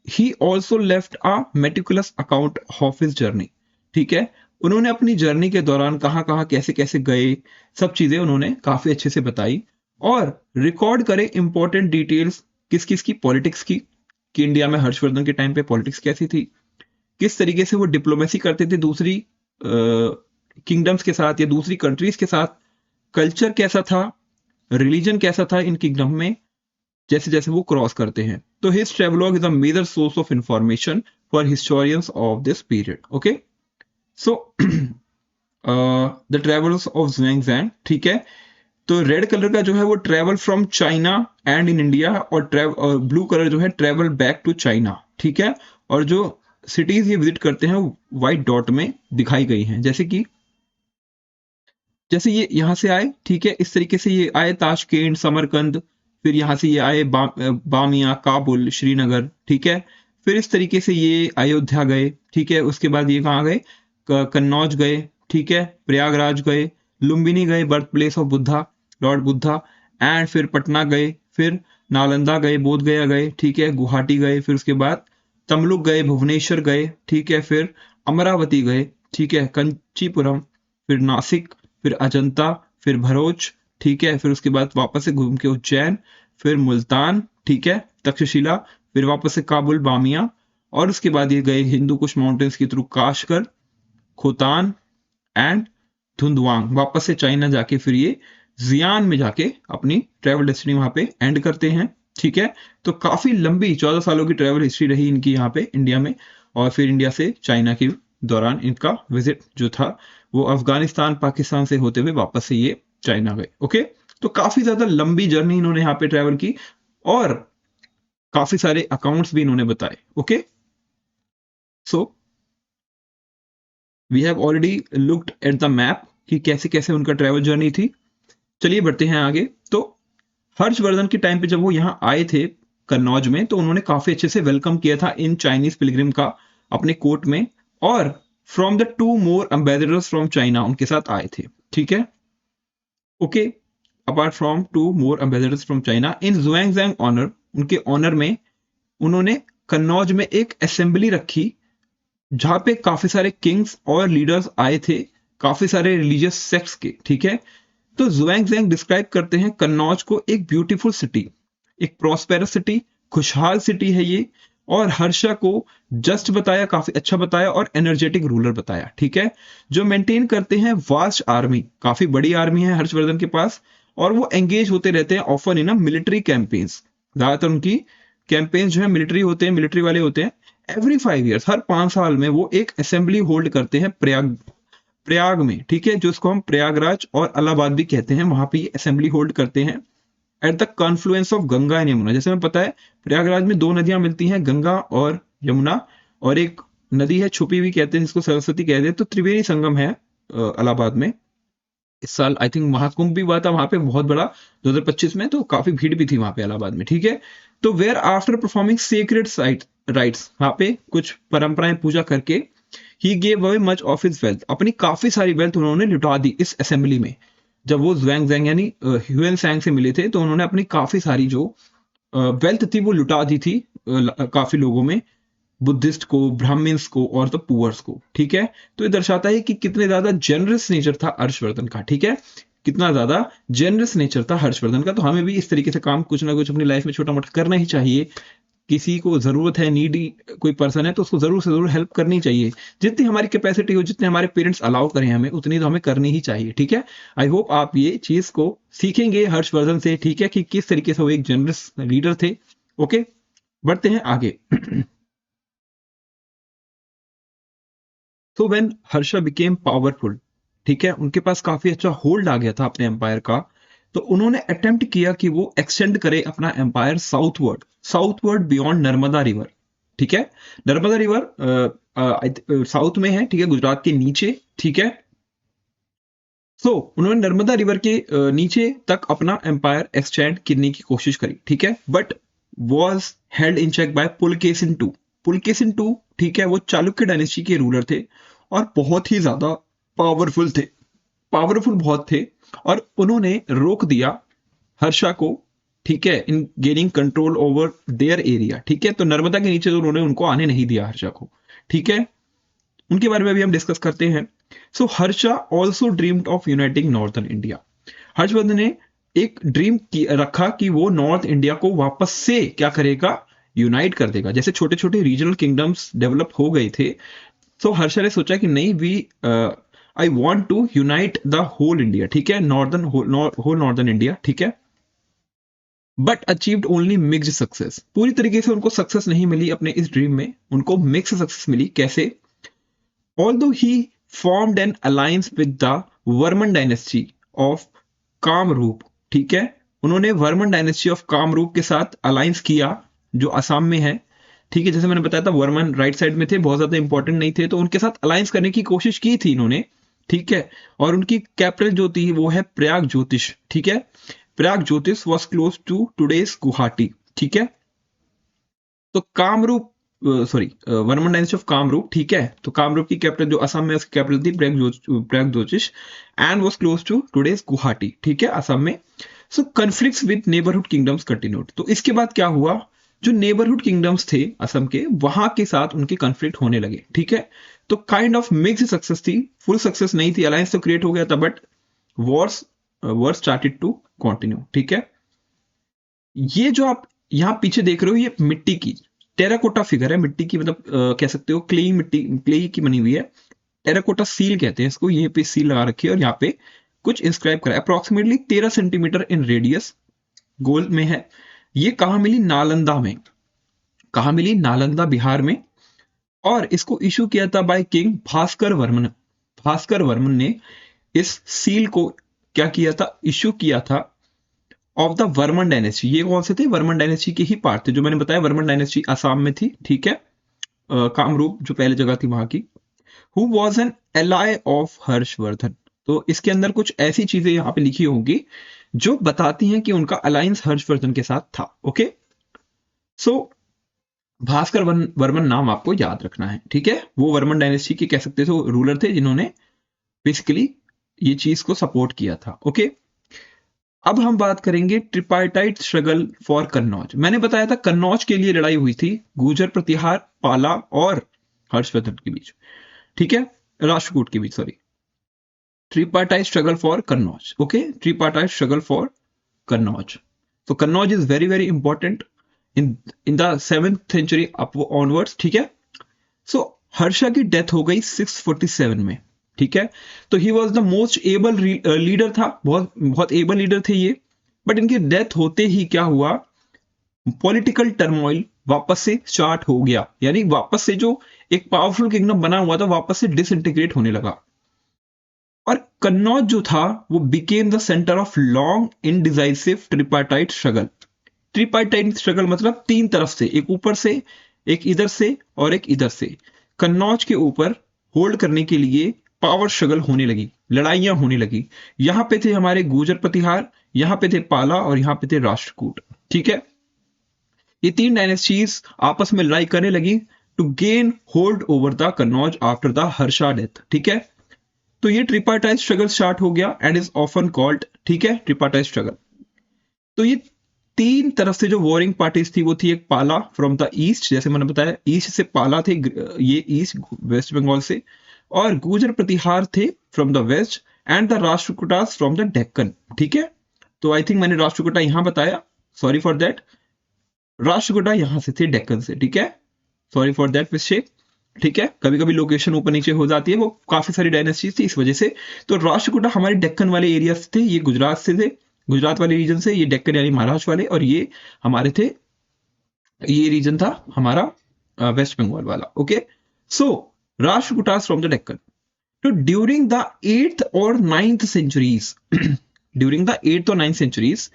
he also left a meticulous account of his journey, ठीक है। उन्होंने अपनी जर्नी के दौरान कहाँ कहाँ कैसे कैसे गए, सब चीजें उन्होंने काफी अच्छे से बताई, और रिकॉर्ड करे इंपॉर्टेंट डिटेल्स किस किस की, पॉलिटिक्स की, कि इंडिया में हर्षवर्धन के टाइम पे पॉलिटिक्स कैसी थी, किस तरीके से वो डिप्लोमेसी करते थे दूसरी किंगडम्स के साथ या दूसरी कंट्रीज के साथ, कल्चर कैसा था, रिलीजन कैसा था इन किंगडम में, जैसे जैसे वो क्रॉस करते हैं। तो his travelogue is a major source of information for historians of this period, okay. So the travels of Xuanzang, ठीक है। तो रेड कलर का जो है वो travel from China and in India, और ब्लू कलर जो है ट्रेवल बैक टू चाइना, ठीक है। और जो सिटीज ये विजिट करते हैं व्हाइट डॉट में दिखाई गई हैं, जैसे कि जैसे ये यहाँ से आए, ठीक है, इस तरीके से ये आए ताशकेंट, समरकंद, फिर यहाँ से ये आए बामिया, काबुल, श्रीनगर, ठीक है। फिर इस तरीके से ये अयोध्या गए, ठीक है। उसके बाद ये कहाँ गए? कन्नौज गए, ठीक है, प्रयागराज गए, लुम्बिनी गए, birth place of Buddha, Lord Buddha, and फिर पटना गए, फिर नालंदा गए, बोध गया गए, ठीक है, गुवाहाटी गए, फिर उसके बाद तमलुक गए, भुवनेश्वर गए, ठीक है, फिर अमरावती गए, ठीक है, कंचीपुरम, फिर नासिक, फिर अजंता, फिर भरूच, ठीक है, फिर उसके बाद वापस से घूम के उज्जैन, फिर मुल्तान, ठीक है, तक्षशिला, फिर वापस से काबुल, बामिया, और उसके बाद ये गए हिंदू कुश माउंटेन्स के थ्रू काशगर, खोतान एंड धुंधुआंग, वापस से चाइना जाके फिर ये जियान में जाके अपनी ट्रेवल डेस्टिनी वहां पे एंड करते हैं, ठीक है। तो काफी लंबी 14 सालों की ट्रेवल हिस्ट्री रही इनकी यहाँ पे इंडिया में, और फिर इंडिया से चाइना के दौरान इनका विजिट जो था वो अफगानिस्तान पाकिस्तान से होते हुए वापस से ये चाइना गए। ओके, तो काफी ज्यादा लंबी जर्नी इन्होंने यहाँ पे ट्रेवल की और काफी सारे अकाउंट्स भी इन्होंने बताए। Okay, so we have already looked at the map कि कैसे कैसे उनका ट्रेवल जर्नी थी। चलिए बढ़ते हैं आगे। तो हर्षवर्धन के टाइम पे जब वो यहाँ आए थे कन्नौज में, तो उन्होंने काफी अच्छे से वेलकम किया था इन चाइनीज पिलग्रिम का अपने कोर्ट में, और from the 2 more ambassadors from China उनके साथ आए थे, ठीक है। Okay, apart from 2 more ambassadors from China in Xuanzang honour, उनके ऑनर में उन्होंने कन्नौज में एक असेंबली रखी जहां पे काफी सारे किंग्स और लीडर्स आए थे, काफी सारे रिलीजियस सेक्ट्स के, ठीक है। तो ज़ुआंगज़ैंग डिस्क्राइब करते हैं कन्नौज को एक ब्यूटीफुल सिटी, एक प्रॉस्पेरस सिटी, खुशहाल सिटी है ये, और हर्षा को जस्ट बताया, काफी अच्छा बताया, और एनर्जेटिक रूलर बताया, ठीक है, जो मेंटेन करते हैं वास्ट आर्मी, काफी बड़ी आर्मी है हर्षवर्धन के पास, और वो एंगेज होते रहते हैं ऑफन इन मिलिट्री कैंपेन्स। ज्यादातर उनकी कैंपेन्स जो है मिलिट्री होते हैं, मिलिट्री वाले होते हैं। एवरी 5 ईयर्स, हर 5 साल में वो एक असेंबली होल्ड करते हैं प्रयाग में, ठीक है, जो इसको हम प्रयागराज और इलाहाबाद भी कहते हैं, वहां पे ये असेंबली होल्ड करते हैं at the Confluence of Ganga and Yamuna. जैसे हमें पता है प्रयागराज में 2 नदियां मिलती हैं, गंगा और यमुना, और एक नदी है छुपी हुई कहते हैं जिसको सरस्वती कहते हैं, तो त्रिवेणी संगम है इलाहाबाद में। इस साल आई थिंक महाकुंभ भी हुआ था वहां पे बहुत बड़ा 2025 में, तो काफी भीड़ भी थी वहां पे इलाहाबाद में, ठीक है। तो where after performing sacred rites, वहां पे कुछ परंपराएं पूजा करके, he gave away much of his wealth, अपनी काफी सारी वेल्थ उन्होंने लुटा दी इस असेंबली में। जब वो ज़ुआंगज़ैंग यानी ह्यूएन सांग से मिले थे, तो उन्होंने अपनी काफी सारी जो वेल्थ थी वो लुटा दी थी काफी लोगों में, बुद्धिस्ट को, ब्राह्मण्स को और तो पुअर्स को, ठीक है। तो ये दर्शाता है कि कितने ज्यादा जेनरस नेचर था हर्षवर्धन का, ठीक है, कितना ज्यादा जेनरस नेचर था हर्षवर्धन का। तो हमें भी इस तरीके से काम कुछ ना कुछ अपनी लाइफ में छोटा मोटा करना ही चाहिए। किसी को जरूरत है, नीडी कोई पर्सन है, तो उसको जरूर से जरूर हेल्प करनी चाहिए। जितनी हमारी कैपेसिटी हो, जितने हमारे पेरेंट्स अलाउ करें हमें, उतनी तो हमें करनी ही चाहिए, ठीक है। आई होप आप ये चीज को सीखेंगे हर्षवर्धन से, ठीक है, कि किस तरीके से वो एक जनरस लीडर थे। ओके, बढ़ते हैं आगे। तो व्हेन हर्षा बिकेम पावरफुल, ठीक है, उनके पास काफी अच्छा होल्ड आ गया था अपने एम्पायर का, तो उन्होंने अटेम्प्ट किया कि वो एक्सटेंड करे अपना empire southward beyond Narmada river, ठीक है। नर्मदा रिवर साउथ में है, ठीक है, गुजरात के नीचे, ठीक है। तो उन्होंने नर्मदा रिवर के नीचे तक अपना एम्पायर एक्सटेंड करने की कोशिश करी, ठीक है, but was held in check by Pulakeshin two. Pulakeshin two, ठीक है, वो चालुक्य डायनेस्टी के रूलर थे और बहुत ही ज्यादा पावरफुल थे, पावरफुल बहुत थे, और उन्होंने रोक दिया हर्षा को, ठीक है, in gaining control over their area, ठीक है। तो नर्मदा के नीचे तो उन्होंने उनको आने नहीं दिया हर्षा को, ठीक है। उनके बारे में भी हम डिस्कस करते हैं। So Harsha also dreamed of uniting northern India. Harshavardhan ने एक ड्रीम रखा कि वो नॉर्थ इंडिया को वापस से क्या करेगा, यूनाइट कर देगा। जैसे छोटे छोटे रीजनल किंगडम्स डेवलप हो गए थे, तो हर्षा ने सोचा कि नहीं, we I want to unite the whole India, ठीक है, होल नॉर्दर्न इंडिया, ठीक है। But achieved only mixed success. पूरी तरीके से उनको सक्सेस नहीं मिली अपने इस ड्रीम में, उनको मिक्स सक्सेस मिली। कैसे? Although he formed an alliance with the Varman dynasty of Kamarupa, ठीक है, उन्होंने वर्मन डायनेस्टी ऑफ कामरूप के साथ अलायंस किया जो असम में है, ठीक है। जैसे मैंने बताया था वर्मन राइट साइड में थे, बहुत ज्यादा इंपॉर्टेंट नहीं थे, तो उनके साथ अलायंस करने की कोशिश की थी इन्होंने, ठीक है। और उनकी कैपिटल जो थी वो है प्रयाग ज्योतिष, ठीक है। Pragjyotish was close to today's Guwahati, ठीक है। तो कामरूप वर्मन डायनेस्टी ऑफ कामरूप, ठीक है। तो कामरूप की कैपिटल जो असम में, उसकी कैपिटल थी Pragjyotish, and was close to today's Guwahati, ठीक है, असम में। So conflicts with neighbourhood kingdoms continued. तो इसके बाद क्या हुआ, जो नेबरहुड किंगडम्स थे असम के, वहां के साथ उनके कॉन्फ्लिक्ट होने लगे। ठीक है, तो काइंड ऑफ मिक्स सक्सेस थी, फुल सक्सेस नहीं थी। अलायंस तो क्रिएट हो गया था, but war started to continue. ठीक है, ये जो आप यहाँ पीछे देख रहे हो, ये मिट्टी की टेराकोटा फिगर है, मिट्टी की, मतलब कह सकते हो क्ले मिट्टी, क्ले की बनी हुई है। टेराकोटा सील कहते हैं इसको। ये पे सील लगा रखी है और यहाँ पे कुछ इंस्क्राइब करा है। अप्रोक्सीमेटली 13 सेंटीमीटर इन रेडियस, गोल में है। ये कहाँ मिली? नालंदा में। कहाँ मिली? नालंदा, बिहार में। और इसको इशू किया था बाय किंग भास्कर वर्मन। भास्कर वर्मन ने इस सील को क्या किया था? इशू किया था ऑफ द वर्मन डायनेस्टी। ये कौन से थे? वर्मन डायनेस्टी के ही पार्ट थे। जो मैंने बताया, वर्मन डायनेस्टी असम में थी। ठीक है, कामरूप जो पहले जगह थी वहां की। Who was an ally of Harshavardhan. तो इसके अंदर कुछ ऐसी चीजें यहाँ पे लिखी होंगी जो बताती हैं कि उनका अलायंस हर्षवर्धन के साथ था। ओके, सो भास्कर वर्मन नाम आपको याद रखना है। ठीक है, वो वर्मन डायनेस्टी के कह सकते थे रूलर थे जिन्होंने बेसिकली ये चीज को सपोर्ट किया था। ओके, अब हम बात करेंगे ट्रिपार्टाइट स्ट्रगल फॉर कन्नौज। मैंने बताया था कन्नौज के लिए लड़ाई हुई थी गुर्जर प्रतिहार, पाला और हर्षवर्धन के बीच। ठीक है, राष्ट्रकूट के बीच, sorry. Tripartite struggle for Kannauj. Okay, tripartite struggle for Kannauj. तो Kannauj is very very important in the 7th century up onwards. ठीक है, सो हर्षा की डेथ हो गई 647 में। ठीक है, तो he was the most able leader था, बहुत बहुत एबल लीडर थे ये। बट इनकी डेथ होते ही क्या हुआ? पॉलिटिकल टर्मोइल वापस से स्टार्ट हो गया। यानी वापस से जो एक पावरफुल किंगडम बना हुआ था, वापस से डिसइंटीग्रेट होने लगा। और कन्नौज जो था वो became the centre of long indecisive tripartite struggle. Tripartite struggle मतलब 3 तरफ से, एक ऊपर से, एक इधर से और एक इधर से। कन्नौज के ऊपर होल्ड करने के लिए पावर स्ट्रगल होने लगी, लड़ाइयां होने लगी। यहां पे थे हमारे गुर्जर प्रतिहार, यहां पे थे पाला और यहां पे थे राष्ट्रकूट। ठीक है, ये 3 डायनेस्टीज आपस में लड़ाई करने लगी to gain hold over the Kannauj after the Harsha death. ठीक है, तो ये ट्रिपार्टाइट स्ट्रगल स्टार्ट हो गया एंड इज ऑफन कॉल्ड, ठीक है, ट्रिपार्टाइट स्ट्रगल। तो ये 3 तरफ से जो वॉरिंग पार्टीज थी वो थी एक पाला फ्रॉम द ईस्ट, जैसे मैंने बताया ईस्ट से पाला थे, ये ईस्ट वेस्ट बंगाल से, और गुर्जर प्रतिहार थे from the west and the Rashtrakutas from the Deccan. ठीक है, तो आई थिंक मैंने राष्ट्रकूटा यहां बताया, सॉरी फॉर दैट। राष्ट्रकूटा यहां से थे, डेक्कन से। ठीक है, सॉरी फॉर दैट मिस्टेक। ठीक है, कभी कभी लोकेशन ऊपर नीचे हो जाती है, वो काफी सारी डायनेस्टीज थी इस वजह से। तो राष्ट्रकूटा हमारे डेक्कन वाले एरिया से थे, ये गुजरात से थे, गुजरात वाले रीजन से, ये डेक्कन यानी महाराष्ट्र वाले, और ये हमारे थे, ये रीजन था हमारा वेस्ट बंगाल वाला। Okay, so Rashtrakutas from the Deccan. तो ड्यूरिंग द 8th और 9th centuries, during the 8th और 9th centuries,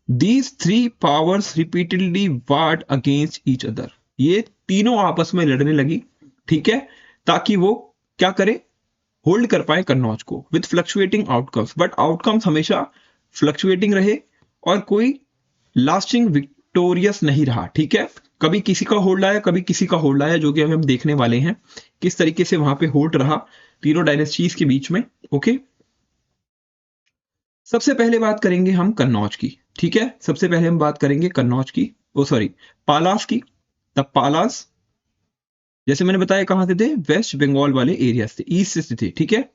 these 3 powers repeatedly warred against each other. ये तीनों आपस में लड़ने लगी। ठीक है, ताकि वो क्या करे? होल्ड कर पाए कन्नौज को with fluctuating outcomes. But outcomes हमेशा फ्लक्चुएटिंग रहे और कोई लास्टिंग विक्टोरियस नहीं रहा। ठीक है, कभी किसी का होल्ड आया, कभी किसी का होल्ड आया, जो कि हम देखने वाले हैं किस तरीके से वहां पे होल्ड रहा तीनों डायनेस्टीज के बीच में। ओके, सबसे पहले बात करेंगे हम कन्नौज की। ठीक है, सबसे पहले हम बात करेंगे कन्नौज की, सॉरी पालास की। द पालास, जैसे मैंने बताया कहां से थे? वेस्ट बंगाल वाले एरिया से, ईस्ट से थे। ठीक है,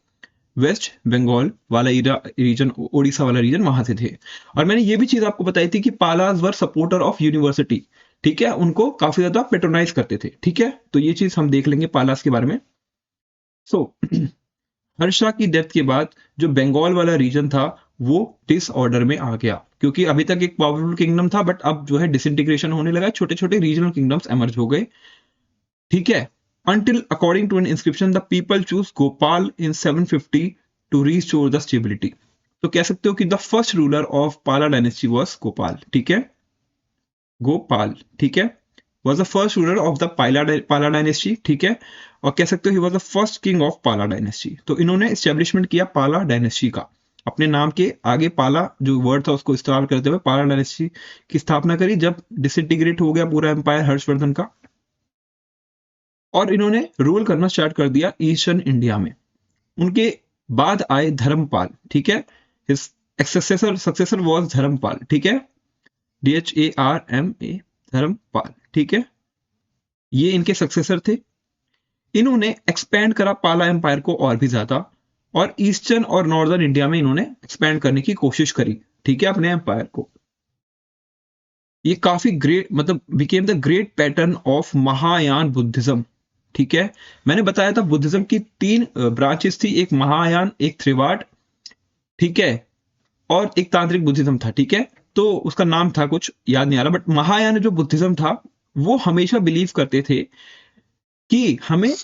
वेस्ट बंगाल वाला रीजन, ओडिशा वाला रीजन, वहां से थे। और मैंने ये भी चीज आपको बताई थी कि पालास वर सपोर्टर ऑफ यूनिवर्सिटी। ठीक है, उनको काफी ज्यादा पेट्रोनाइज करते थे। ठीक है, तो ये चीज हम देख लेंगे पालास के बारे में। सो हर्षा की डेथ के बाद जो बंगाल वाला रीजन था वो डिसऑर्डर में आ गया, क्योंकि अभी तक एक पावरफुल किंगडम था, बट अब जो है डिसइंटीग्रेशन होने लगा, छोटे छोटे रीजनल किंगडम्स एमर्ज हो गए। ठीक है, until according to an inscription the people choose Gopal in 750 to restore the stability. तो कह सकते हो कि the first ruler of Pala dynasty was Gopal. ठीक है, गोपाल। ठीक है, was the first ruler of the Pala dynasty. ठीक है, और कह सकते हो he was the first king of Pala dynasty. तो इन्होंने एस्टेब्लिशमेंट किया पाला डायनेस्टी का, अपने नाम के आगे पाला जो वर्ड था उसको इस्तेमाल करते हुए पाला डायनेस्टी की स्थापना करी, जब डिसइंटीग्रेट हो गया पूरा एम्पायर हर्षवर्धन का। और इन्होंने रूल करना स्टार्ट कर दिया ईस्टर्न इंडिया में। उनके बाद आए धर्मपाल। ठीक है, हिज सक्सेसर वाज धर्मपाल। ठीक है, DHARMA, धर्मपाल। ठीक है, ये इनके सक्सेसर थे। इन्होंने एक्सपैंड करा पाला एम्पायर को और भी ज्यादा, और ईस्टर्न और नॉर्दर्न इंडिया में इन्होंने एक्सपैंड करने की कोशिश करी, ठीक है, अपने एम्पायर को। ये काफी ग्रेट, मतलब became the great pattern of Mahayana Buddhism, ठीक है। मैंने बताया था बुद्धिज्म की 3 ब्रांचेस थी, एक महायान, एक त्रिवाड़, ठीक है, और एक तांत्रिक बुद्धिज्म था, ठीक है। तो उसका नाम था कुछ याद नहीं आ रहा, बट महायान जो बुद्धिज्म था वो हमेशा बिलीव करते थे कि हमें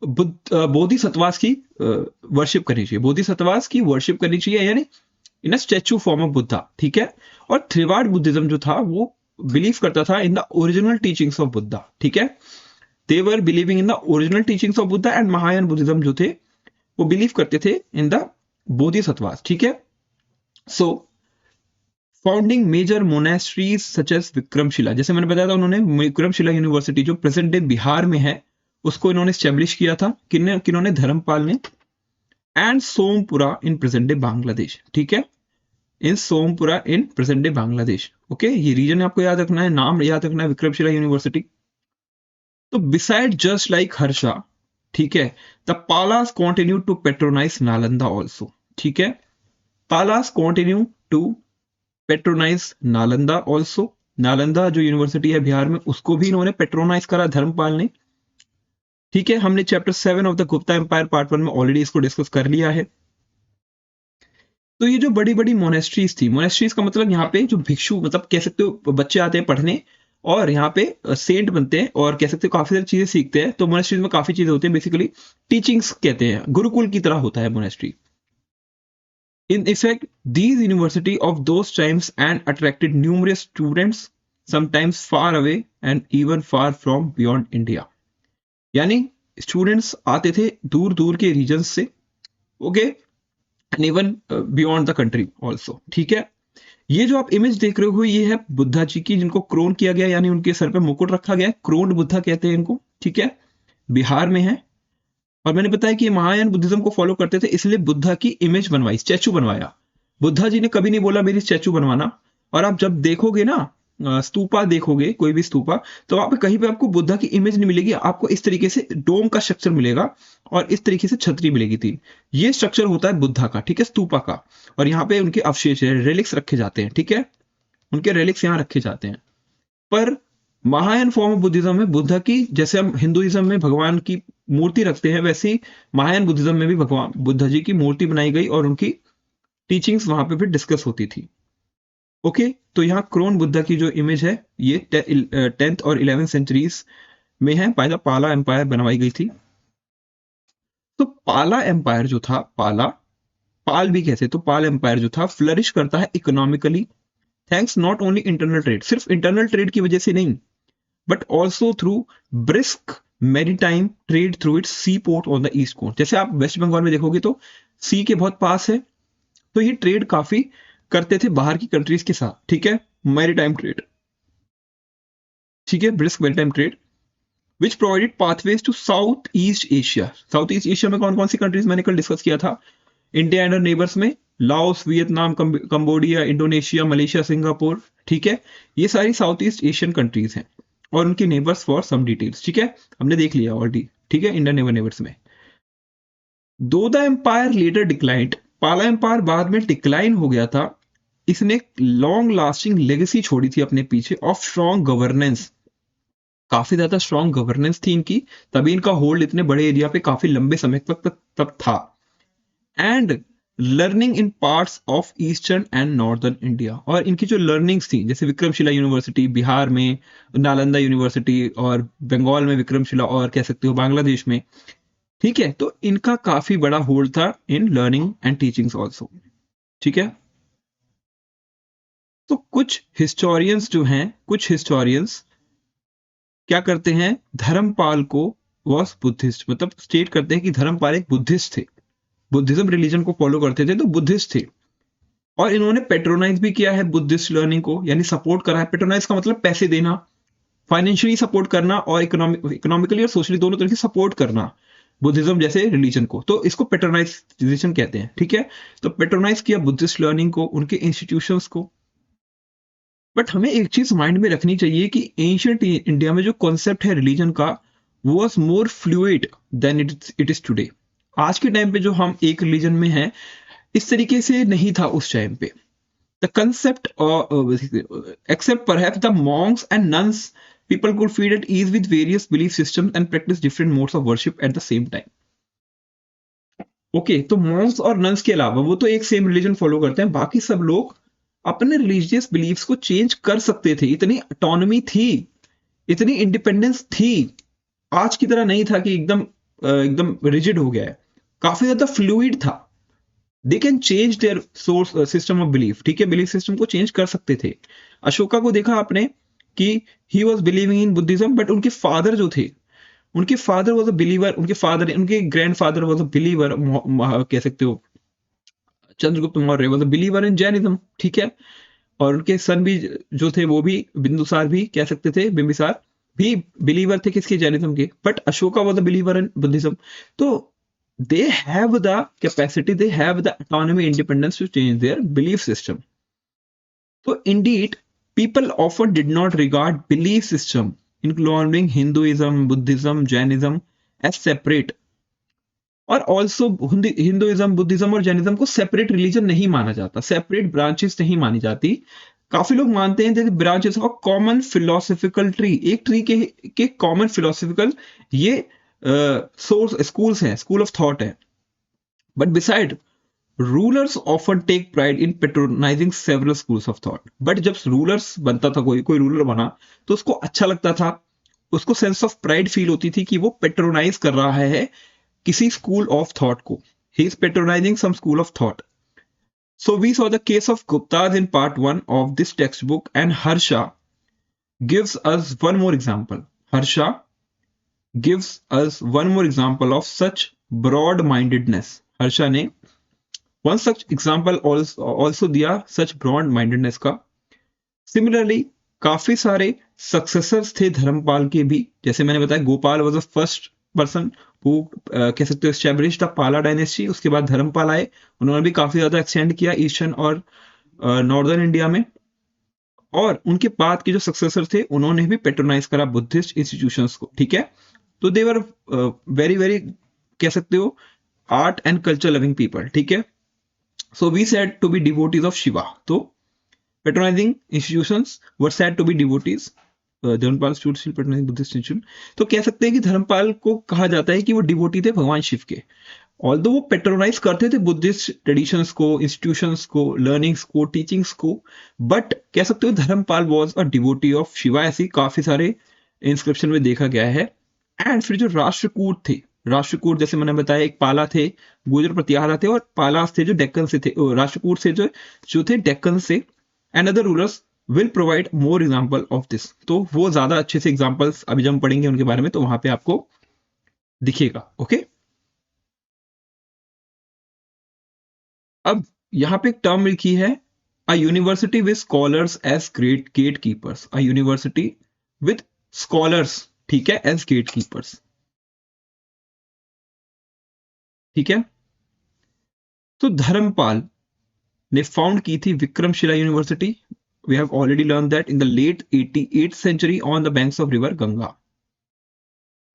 बोधिसत्वास की वर्शिप करनी चाहिए, बोधिसत्वास की वर्शिप करनी चाहिए, यानी इन अ स्टैचू फॉर्म ऑफ बुद्धा, ठीक है। और त्रिवाड़ बुद्धिज्म जो था वो बिलीव करता था in the original teachings of Buddha, ठीक है। They were believing in the original teachings of Buddha, and Mahayana Buddhism जो थे वो बिलीव करते थे इन द बोधिसत्वास, ठीक है। So founding major monasteries such as Vikramashila, जैसे मैंने बताया था, उन्होंने विक्रमशिला यूनिवर्सिटी जो प्रेजेंट डे बिहार में है उसको इन्होंने स्टैब्लिश किया था, किन्होंने, धर्मपाल ने। And Somapura in present day Bangladesh, ठीक है, in Somapura in present day Bangladesh, okay. ये रीजन आपको याद रखना है, नाम याद रखना है, विक्रमशिला यूनिवर्सिटी। तो बिसाइड जस्ट लाइक हर्षा, ठीक है, the Palas continue to patronise Nalanda also, ठीक है। Palas continue to patronise Nalanda also, Nalanda जो यूनिवर्सिटी है बिहार में उसको भी इन्होंने पेट्रोनाइज करा धर्मपाल ने, ठीक है। हमने chapter 7 of the Gupta empire part 1 में ऑलरेडी इसको डिस्कस कर लिया है। तो ये जो बड़ी बड़ी मोनेस्ट्रीज थी, मोनेस्ट्रीज का मतलब यहाँ पे जो भिक्षु, मतलब कह सकते हो बच्चे आते हैं पढ़ने और यहाँ पे सेंट बनते हैं, और कह सकते हो काफी सारी चीजें सीखते हैं। तो मोनेस्ट्रीज में काफी चीजें होती हैं, बेसिकली टीचिंग्स कहते हैं, गुरुकुल की तरह होता है monastery. In effect, these university of those times and attracted numerous students, sometimes far away and even far from beyond India. यानी स्टूडेंट्स आते थे दूर दूर के रीजन से, okay, and even beyond the country also, ठीक है। ये जो आप इमेज देख रहे हो ये है बुद्धा जी की, जिनको क्रोन किया गया, यानी उनके सर पे मुकुट रखा गया है, क्रोन्ड बुद्धा कहते हैं इनको, ठीक है, बिहार में है। और मैंने बताया कि ये महायान बुद्धिज्म को फॉलो करते थे, इसलिए बुद्धा की इमेज बनवाई, स्टैचू बनवाया। बुद्धा जी ने कभी नहीं बोला मेरी स्टैचू बनवाना। और आप जब देखोगे ना स्तूपा देखोगे, कोई भी स्तूपा, तो वहां पे कहीं पे आपको बुद्धा की इमेज नहीं मिलेगी, आपको इस तरीके से डोम का स्ट्रक्चर मिलेगा और इस तरीके से छतरी मिलेगी 3। ये स्ट्रक्चर होता है बुद्धा का, ठीक है, स्तूपा का। और यहाँ पे उनके अवशेष रेलिक्स रखे जाते हैं, ठीक है, उनके रेलिक्स यहाँ रखे जाते हैं। पर महायान फॉर्म ऑफ बुद्धिज्म में बुद्धा की, जैसे हम हिंदुइज्म में भगवान की मूर्ति रखते हैं, वैसे ही महायान बुद्धिज्म में भी भगवान बुद्धा जी की मूर्ति बनाई गई और उनकी टीचिंग्स वहां पे भी डिस्कस होती थी, ओके। तो यहाँ क्रोन बुद्धा की जो इमेज है ये 10th और 11th सेंचुरीज में है, पहला पाला एम्पायर बनवाई गई थी। तो पाला एम्पायर जो था, पाल भी कहते, तो पाल एम्पायर जो था फ्लरिश करता है economically, thanks not only internal trade, सिर्फ इंटरनल ट्रेड की वजह से नहीं, but also through brisk maritime trade through its sea port on the east coast. जैसे आप वेस्ट बंगाल में देखोगे तो सी के बहुत पास है, तो ये ट्रेड काफी करते थे बाहर की कंट्रीज के साथ, ठीक है, मैरीटाइम ट्रेड, ठीक है, brisk maritime trade which provided pathways to south east Asia. South east Asia में कौन कौन सी कंट्रीज मैंने कल डिस्कस किया था, इंडिया एंड नेबर्स में Laos, Vietnam, Cambodia, Indonesia, Malaysia, Singapore, ठीक है, ये सारी साउथ ईस्ट एशियन कंट्रीज हैं, और उनके नेबर्स फॉर सम डिटेल्स, ठीक है, हमने देख लिया ऑलरेडी, ठीक है, इंडियन नेबर्स में। दो द एम्पायर लेटर डिक्लाइंड, पाला एम्पायर बाद में डिक्लाइन हो गया था, इसने लॉन्ग लास्टिंग लेगेसी छोड़ी थी अपने पीछे ऑफ स्ट्रॉन्ग गवर्नेंस, काफी ज्यादा स्ट्रॉन्ग गवर्नेंस थी इनकी, तभी इनका होल्ड इतने बड़े एरिया पे काफी लंबे समय तक था। And learning in parts of eastern and northern India, और इनकी जो लर्निंग्स थी, जैसे विक्रमशिला यूनिवर्सिटी बिहार में, नालंदा यूनिवर्सिटी, और बंगाल में विक्रमशिला, और कह सकते हो बांग्लादेश में, ठीक है। तो इनका काफी बड़ा होल्ड था in learning and teachings also, ठीक है। तो कुछ हिस्टोरियंस जो हैं, कुछ हिस्टोरियंस क्या करते हैं, धर्मपाल को वॉज बुद्धिस्ट, मतलब स्टेट करते हैं कि धर्मपाल एक बुद्धिस्ट थे, बुद्धिज्म रिलीजन को फॉलो करते थे, तो बुद्धिस्ट थे। और इन्होंने पेट्रोनाइज भी किया है बुद्धिस्ट लर्निंग को, यानी सपोर्ट करा है। पेट्रोनाइज का मतलब पैसे देना, फाइनेंशियली सपोर्ट करना, और इकोनॉमिकली और सोशली दोनों तरह से सपोर्ट करना बुद्धिज्म जैसे रिलीजन को, तो इसको पेट्रोनाइजेशन कहते हैं, ठीक है। तो पेट्रोनाइज किया बुद्धिस्ट लर्निंग को, उनके इंस्टीट्यूशंस को, बट हमें एक चीज माइंड में रखनी चाहिए कि एंशियंट इंडिया में जो कॉन्सेप्ट है रिलीजन का was more fluid than it is today. आज के टाइम पे जो हम एक रिलीजन में हैं इस तरीके से नहीं था उस टाइम पे। The concept except perhaps the monks and nuns people could feed at ease with various belief systems and practice different modes of worship at the same time. Okay तो मॉन्क्स और नन्स के अलावा वो तो एक same religion follow करते हैं, बाकी सब लोग अपने रिलीजियस बिलीफ्स को चेंज कर सकते थे। इतनी ऑटोनॉमी थी, इतनी इंडिपेंडेंस थी। आज की तरह नहीं था कि एकदम रिजिड हो गया है, काफी ज्यादा फ्लूइड था। They can change their source system of belief, ठीक है, बिलीफ सिस्टम को चेंज कर सकते थे। अशोका को देखा आपने कि he was believing in Buddhism, but उनके फादर जो थे, उनके फादर वॉज अ बिलीवर, उनके ग्रैंडफादर वॉज अ बिलीवर, कह सकते हो Chandragupta Maurya was a believer in Jainism, ठीक है। और उनके सन भी जो थे वो भी, बिंदुसार भी कह सकते थे, बिंबिसार भी बिलीवर थे किसके, जैनिज्म के। But Ashoka was a believer in Buddhism. तो they have the capacity, they have the autonomy, independence to change their belief system. So indeed, people often did not regard belief system including Hinduism, Buddhism, Jainism as separate. और also Hinduism, Buddhism और Jainism को separate religion नहीं माना जाता, separate branches नहीं मानी जाती। काफी लोग मानते हैं branches of common philosophical tree, एक ट्री के कॉमन फिलोसफिकल ये सोर्स स्कूल्स हैं, स्कूल ऑफ थॉट है। But beside rulers often take pride in patronizing several schools of thought. But जब रूलर्स बनता था, कोई रूलर बना तो उसको अच्छा लगता था, उसको सेंस ऑफ प्राइड फील होती थी कि वो पेट्रोनाइज कर रहा है किसी स्कूल ऑफ थॉट को। He is patronizing some school of thought. So we saw the case of Guptas in part 1 of this textbook, and Harsha gives us one more example. Harsha gives us one more example of such broad-mindedness. Harsha ने one such example also दिया such broad-mindedness का। Similarly, काफी सारे successors थे धर्मपाल के भी, जैसे मैंने बताया Gopal was the first person who कह सकते हो एस्टैब्लिश द पाला डायनेस्टी। उसके बाद धर्मपाल आए, उन्होंने भी काफी ज्यादा एक्सटेंड किया ईस्टर्न और नॉर्दर्न इंडिया में। और उनके बाद के जो सक्सेसर थे उन्होंने भी पेट्रोनाइज करा बुद्धिस्ट इंस्टीट्यूशंस को, ठीक है। तो दे वर वेरी वेरी कह सकते हो art and culture loving people, ठीक है। So we said to be devotees of Shiva. तो patronising institutions were said to be devotees, Dharmapala stood still patronising Buddhist institution. तो कह सकते हैं कि धर्मपाल को कहा जाता है कि वो डिवोटी थे भगवान शिव के। ऑल्दो वो पेट्रोनाइज करते थे बुद्धिस्ट ट्रेडिशंस को, इंस्टीट्यूशंस को, लर्निंग्स को, टीचिंग्स को, बट कह सकते हो Dharmapala was a devotee of Shiva. ऐसी काफी सारे इंस्क्रिप्शन में देखा गया है। एंड फिर जो राष्ट्रकूट थे, राष्ट्रकूट जैसे मैंने बताया एक पाला थे, गुजर प्रतिहारा थे, और पालास थे जो डेक्कन से थे, राष्ट्रकूट से जो थे डेक्कन से। And other rulers will provide more example of this. तो वो ज्यादा अच्छे से एग्जाम्पल्स अभी जब हम पढ़ेंगे उनके बारे में तो वहां पे आपको दिखेगा, ओके। अब यहां पे एक टर्म लिखी है, a university with scholars as great gatekeepers. A university with scholars, ठीक है, एज गेट कीपर्स, ठीक है। तो धर्मपाल ने फाउंड की थी Vikramshila university. We have already learn that in the late 88th century on the banks of river Ganga.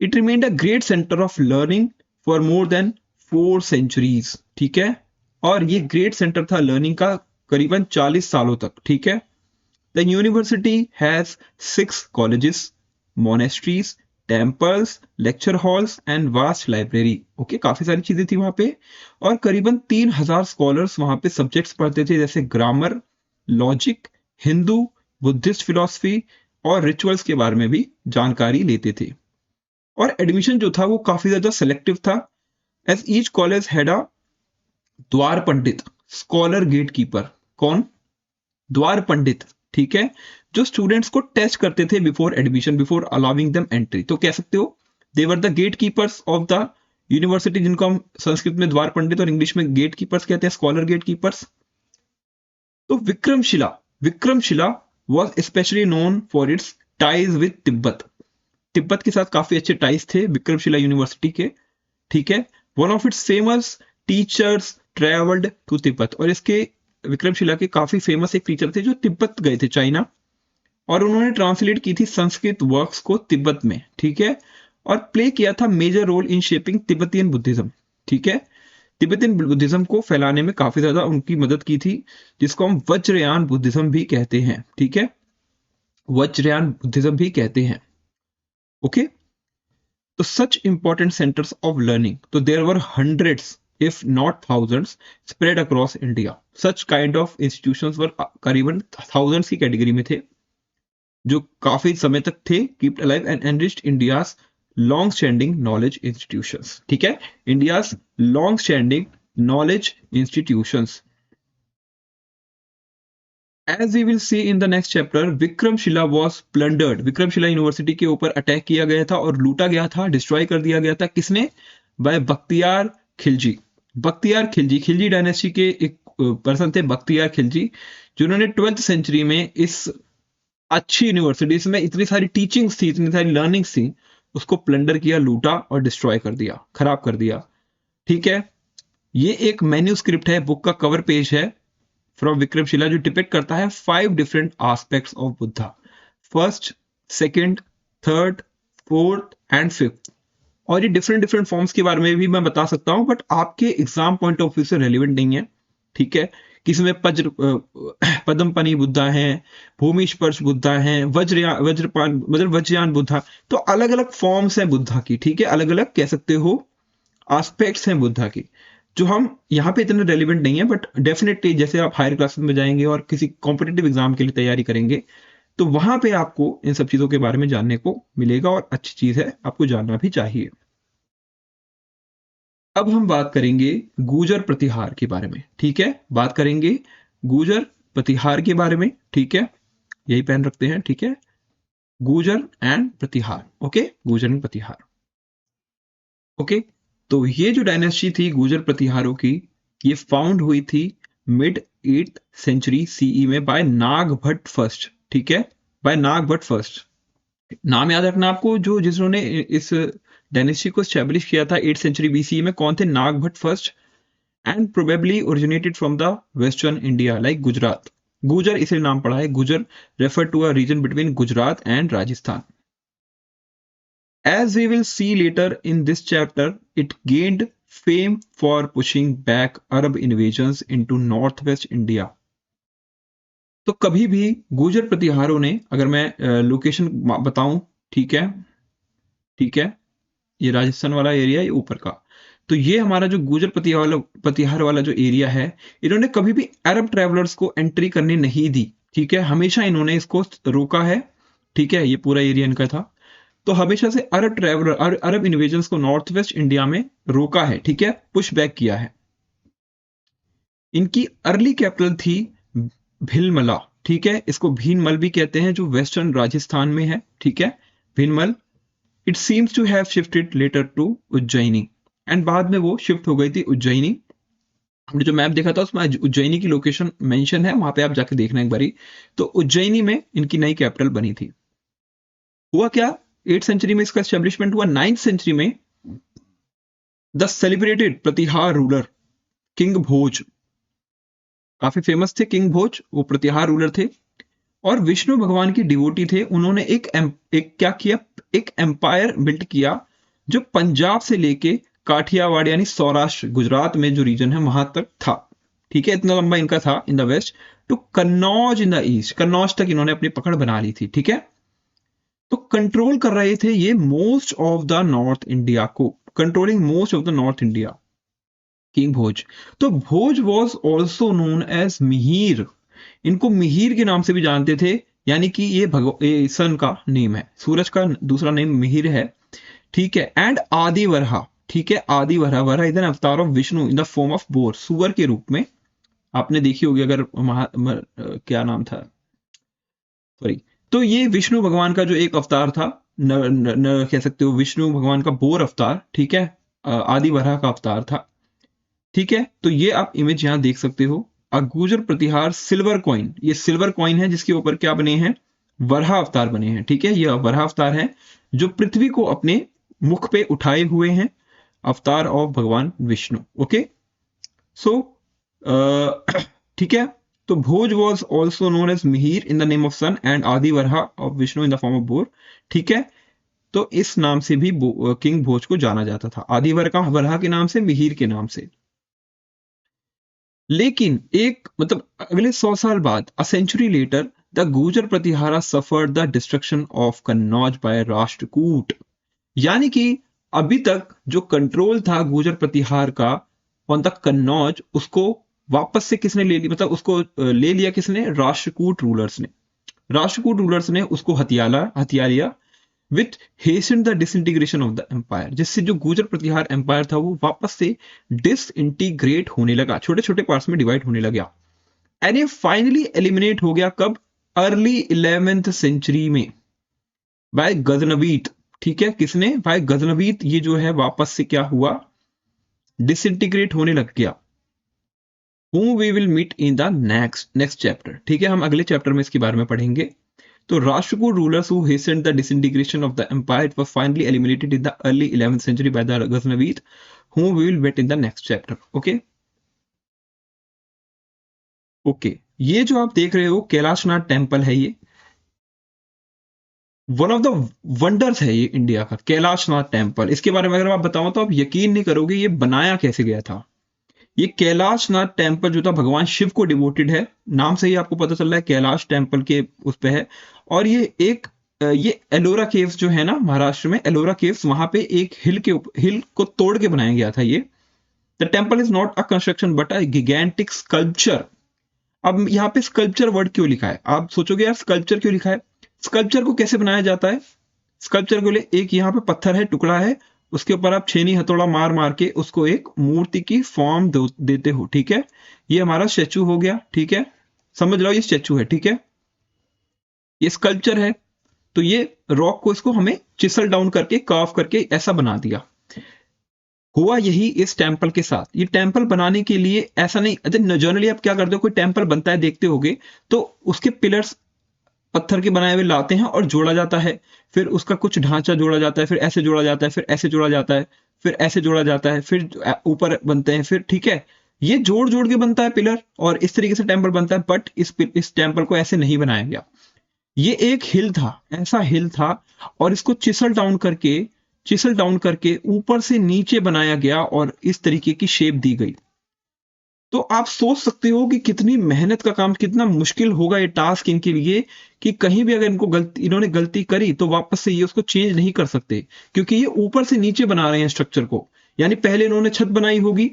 It remained a great centre of learning for more than 4 centuries, ठीक है। और ये ग्रेट सेंटर था लर्निंग का करीबन 40 सालों तक, ठीक है। The university has 6 colleges, monasteries, temples, lecture halls and vast library, okay, काफी सारी चीजें थी वहां पे। और करीबन 3000 स्कॉलर्स वहां पे सब्जेक्ट्स पढ़ते थे, जैसे grammar, logic, Hindu, Buddhist philosophy और रिचुअल्स के बारे में भी जानकारी लेते थे। और एडमिशन जो था वो काफी ज्यादा सेलेक्टिव था, as each college had a dwar pandit, scholar gate keeper. कौन? द्वार पंडित, ठीक है, जो स्टूडेंट्स को टेस्ट करते थे before admission, before allowing them entry. तो कह सकते हो they were the gate keepers of the university, जिनको हम संस्कृत में द्वार पंडित और इंग्लिश में गेट कीपर्स कहते हैं, स्कॉलर गेट कीपर्स। तो Vikramashila was specially known for its ties with Tibet. Tibet के साथ काफी अच्छे टाइज थे विक्रमशिला यूनिवर्सिटी के, ठीक है। One of its famous teachers travelled to Tibet, और इसके विक्रमशिला के काफी फेमस एक टीचर थे जो तिब्बत गए थे, चाइना, और उन्होंने ट्रांसलेट की थी संस्कृत वर्क्स को तिब्बत में, ठीक है, और प्ले किया था major role in shaping Tibetan Buddhism, ठीक है। तिब्बतियन बुद्धिज्म को फैलाने में काफी ज्यादा उनकी मदद की थी, जिसको हम वज्रयान बुद्धिज्म भी कहते हैं, ठीक है, वज्रयान बुद्धिज्म भी कहते हैं। ओके, तो such important centres of learning, तो there were hundreds if not thousands spread across India. Such kind of institutions were करीबन thousands की कैटेगरी में थे, जो काफी समय तक थे, kept alive and enriched India's long standing knowledge institutions, ठीक है, India's long standing knowledge institutions. As we will see in the next chapter, Vikramshila was plundered. Vikramshila university के ऊपर अटैक किया गया था और लूटा गया था, डिस्ट्रॉय कर दिया गया था, किसने? बाय बख्तियार खिलजी। बख्तियार खिलजी, खिलजी डायनेस्टी के एक पर्सन थे बख्तियार खिलजी, जिन्होंने 12th सेंचुरी में इस अच्छी यूनिवर्सिटी, इसमें इतनी सारी टीचिंग्स थी, इतनी सारी लर्निंग्स थी, उसको प्लंडर किया, लूटा और डिस्ट्रॉय कर दिया, खराब कर दिया, ठीक है। ये एक मैन्यूस्क्रिप्ट है, बुक का कवर पेज है फ्रॉम विक्रमशिला, जो डिपिक्ट करता है 5 different aspects of Buddha, first, second, third, fourth and fifth. और ये डिफरेंट डिफरेंट फॉर्म्स के बारे में भी मैं बता सकता हूं, बट आपके एग्जाम पॉइंट ऑफ व्यू से रेलिवेंट नहीं है, ठीक है। किसी में पद्मपनी बुद्धा है, भूमि स्पर्श बुद्धा है, वज्रयान बुद्धा, तो अलग अलग फॉर्म्स हैं बुद्धा की, ठीक है, अलग अलग कह सकते हो एस्पेक्ट्स हैं बुद्धा की, जो हम यहाँ पे इतने रेलिवेंट नहीं है, बट डेफिनेटली जैसे आप हायर क्लासेस में जाएंगे और किसी कॉम्पिटिटिव एग्जाम के लिए तैयारी करेंगे, तो वहां पे आपको इन सब चीजों के बारे में जानने को मिलेगा, और अच्छी चीज है, आपको जानना भी चाहिए। अब हम बात करेंगे गुर्जर प्रतिहार के बारे में, ठीक है, बात करेंगे गुर्जर प्रतिहार के बारे में, ठीक है, यही पेन रखते हैं, ठीक है, Gurjara and Pratihara, okay, Gurjara and Pratihara, okay. तो ये जो डायनेस्टी थी गुर्जर प्रतिहारों की, ये फाउंड हुई थी मिड 8th सेंचुरी सीई में बाय नागभट्ट फर्स्ट, ठीक है, बाय नागभट्ट फर्स्ट। नाम याद रखना आपको, जो जिन्होंने इस डायनेस्टी को एस्टैब्लिश किया था 8th सेंचुरी बीसी में, कौन थे? Nagabhata first, and probably originated from the western India like Gujarat. Gurjara इसलिए नाम पड़ा है, Gurjara refer to a region between Gujarat and Rajasthan. As we will see later in this chapter, it gained fame for pushing back Arab invasions into northwest India. तो कभी भी गुर्जर प्रतिहारों ने, अगर मैं लोकेशन बताऊं, ठीक है, ठीक है, ये राजस्थान वाला एरिया, ये ऊपर का, तो ये हमारा जो गुर्जर प्रतिहार वाला जो एरिया है, इन्होंने कभी भी अरब ट्रैवलर्स को एंट्री करने नहीं दी, ठीक है, हमेशा इन्होंने इसको रोका है, ठीक है, ये पूरा एरिया इनका था, तो हमेशा से अरब ट्रैवलर, अरब इन्वेजन्स को नॉर्थ वेस्ट इंडिया में रोका है, ठीक है, पुश बैक किया है। इनकी अर्ली कैपिटल थी भीलमला, ठीक है, इसको भीनमल भी कहते हैं, जो वेस्टर्न राजस्थान में है, ठीक है, Bhinmal. It seems to have shifted later to Ujjaini, and बाद में वो शिफ्ट हो गई थी उज्जैनी। हमने जो मैप देखा था उसमें उज्जैनी की लोकेशन मेंशन है, वहां पे आप जाके देखना एक बारी। तो उज्जैनी में इनकी नई कैपिटल बनी थी। हुआ क्या, 8th सेंचुरी में इसका एस्टेब्लिशमेंट हुआ। 9th सेंचुरी में the celebrated Pratihara ruler king Bhoja, काफी फेमस थे किंग भोज, वो प्रतिहार रूलर थे और विष्णु भगवान की डिवोटी थे। उन्होंने एक क्या किया, एक एम्पायर बिल्ड किया जो पंजाब से लेके काठियावाड़ यानी सौराष्ट्र, गुजरात में जो रीजन है वहां तक था, ठीक है, इतना लंबा इनका था in the west to Kannauj in the east, Kannauj तक इन्होंने अपनी पकड़ बना ली थी, ठीक है। तो कंट्रोल कर रहे थे ये most of the north India को, controlling most of the north India, king Bhoja. So Bhoja was also known as Mihir, इनको मिहिर के नाम से भी जानते थे, यानी कि ये सन का नेम है, सूरज का दूसरा नेम मिहिर है, ठीक है। एंड आदिवरहा, ठीक है, आदिवरहा, वरहा इज एन अवतार of Vishnu in the form of bore, सुअर के रूप में। आपने देखी होगी अगर क्या नाम था, सॉरी, तो ये विष्णु भगवान का जो एक अवतार था, कह सकते हो विष्णु भगवान का बोर अवतार, ठीक है, आदि वराह का अवतार था, ठीक है। तो ये आप इमेज यहां देख सकते हो, गुर्जर प्रतिहार सिल्वर कॉइन, ये सिल्वर कॉइन है जिसके ऊपर क्या बने हैं, वराह अवतार बने हैं, ठीक है, ये वराह अवतार है जो पृथ्वी को अपने मुख पे उठाए हुए हैं, अवतार ऑफ भगवान विष्णु, ओके। सो ठीक है, तो Bhoja was also known as Mihir in the name of sun and Adi Varaha of Vishnu in the form of boar. ठीक है, तो इस नाम से भी किंग भोज को जाना जाता था, आदि वरहा के नाम से, मिहिर के नाम से। लेकिन एक मतलब अगले 100 साल बाद, a century later, the Gurjara Pratihara suffered the destruction of Kannauj by Rashtrakuta. यानी कि अभी तक जो कंट्रोल था गुर्जर प्रतिहार का ऑन द कन्नौज, उसको वापस से किसने ले लिया, मतलब उसको ले लिया किसने, राष्ट्रकूट रूलर्स ने। राष्ट्रकूट रूलर्स ने उसको हथिया लिया with hastened the disintegration of the empire, जिससे जो गुर्जर प्रतिहार एम्पायर था वो वापस से डिसइंटीग्रेट होने लगा, छोटे छोटे पार्ट्स में डिवाइड होने लगा। एंड ये फाइनली एलिमिनेट हो गया कब, अर्ली 11th सेंचुरी में बाय गजनवीद। ठीक है, किसने, बाय गजनवीद। ये जो है वापस से क्या हुआ, डिसइंटीग्रेट होने लग गया। whom we will meet in the next chapter। ठीक है, हम अगले चैप्टर में इसके बारे में पढ़ेंगे। तो Rashtrakuta rulers who hastened the disintegration of the empire were finally eliminated in the early 11th century by the Ghaznavid, whom we will meet in the next chapter। Okay, ये जो आप देख रहे हो कैलाशनाथ टेम्पल है, ये वन ऑफ द वंडर्स है ये इंडिया का, कैलाशनाथ टेम्पल। इसके बारे में अगर आप बताऊं तो आप यकीन नहीं करोगे ये बनाया कैसे गया था। ये कैलाशनाथ टेम्पल जो था भगवान शिव को डिवोटेड है, नाम से ही आपको पता चल रहा है कैलाश टेम्पल के उस पे है। और ये एलोरा केव्स जो है ना महाराष्ट्र में, एलोरा केव्स, वहां पे एक हिल को तोड़ के बनाया गया था ये। The temple is not a construction but a gigantic sculpture. अब यहाँ पे स्कल्पचर वर्ड क्यों लिखा है, आप सोचोगे यार स्कल्पचर क्यों लिखा है। स्कल्पचर को कैसे बनाया जाता है, स्कल्पचर को ले, एक यहाँ पे पत्थर है, टुकड़ा है, उसके ऊपर आप छेनी हथौड़ा मार मार के उसको एक मूर्ति की फॉर्म देते हो। ठीक है, ये हमारा स्टैचू हो गया। ठीक है, समझ लो ये स्टैचू है। ठीक है, ये स्कल्पचर है। तो ये रॉक को इसको हमें चिसल डाउन करके कार्व करके ऐसा बना दिया। हुआ यही इस टेम्पल के साथ। ये टेम्पल बनाने के लिए ऐसा नहीं, अच्छा जनरली आप क्या करते हो, कोई टेम्पल बनता है देखते होगे तो उसके पिलर्स पत्थर के बनाए हुए लाते हैं और जोड़ा जाता है, फिर उसका कुछ ढांचा जोड़ा जाता है, फिर ऐसे जोड़ा जाता है, फिर ऐसे जोड़ा जाता है, फिर ऐसे जोड़ा जाता है, फिर ऊपर बनते हैं, फिर ठीक है, ये जोड़ जोड़ के बनता है पिलर और इस तरीके से टेम्पल बनता है। बट इस टेम्पल को ऐसे नहीं बनाया गया। ये एक हिल था, ऐसा हिल था, और इसको चिसल डाउन करके ऊपर से नीचे बनाया गया और इस तरीके की शेप दी गई। तो आप सोच सकते हो कि कितनी मेहनत का काम, कितना मुश्किल होगा ये टास्क इनके लिए, कि कहीं भी अगर इन्होंने गलती करी तो वापस से ये उसको चेंज नहीं कर सकते, क्योंकि ये ऊपर से नीचे बना रहे हैं स्ट्रक्चर को। यानी पहले इन्होंने छत बनाई होगी,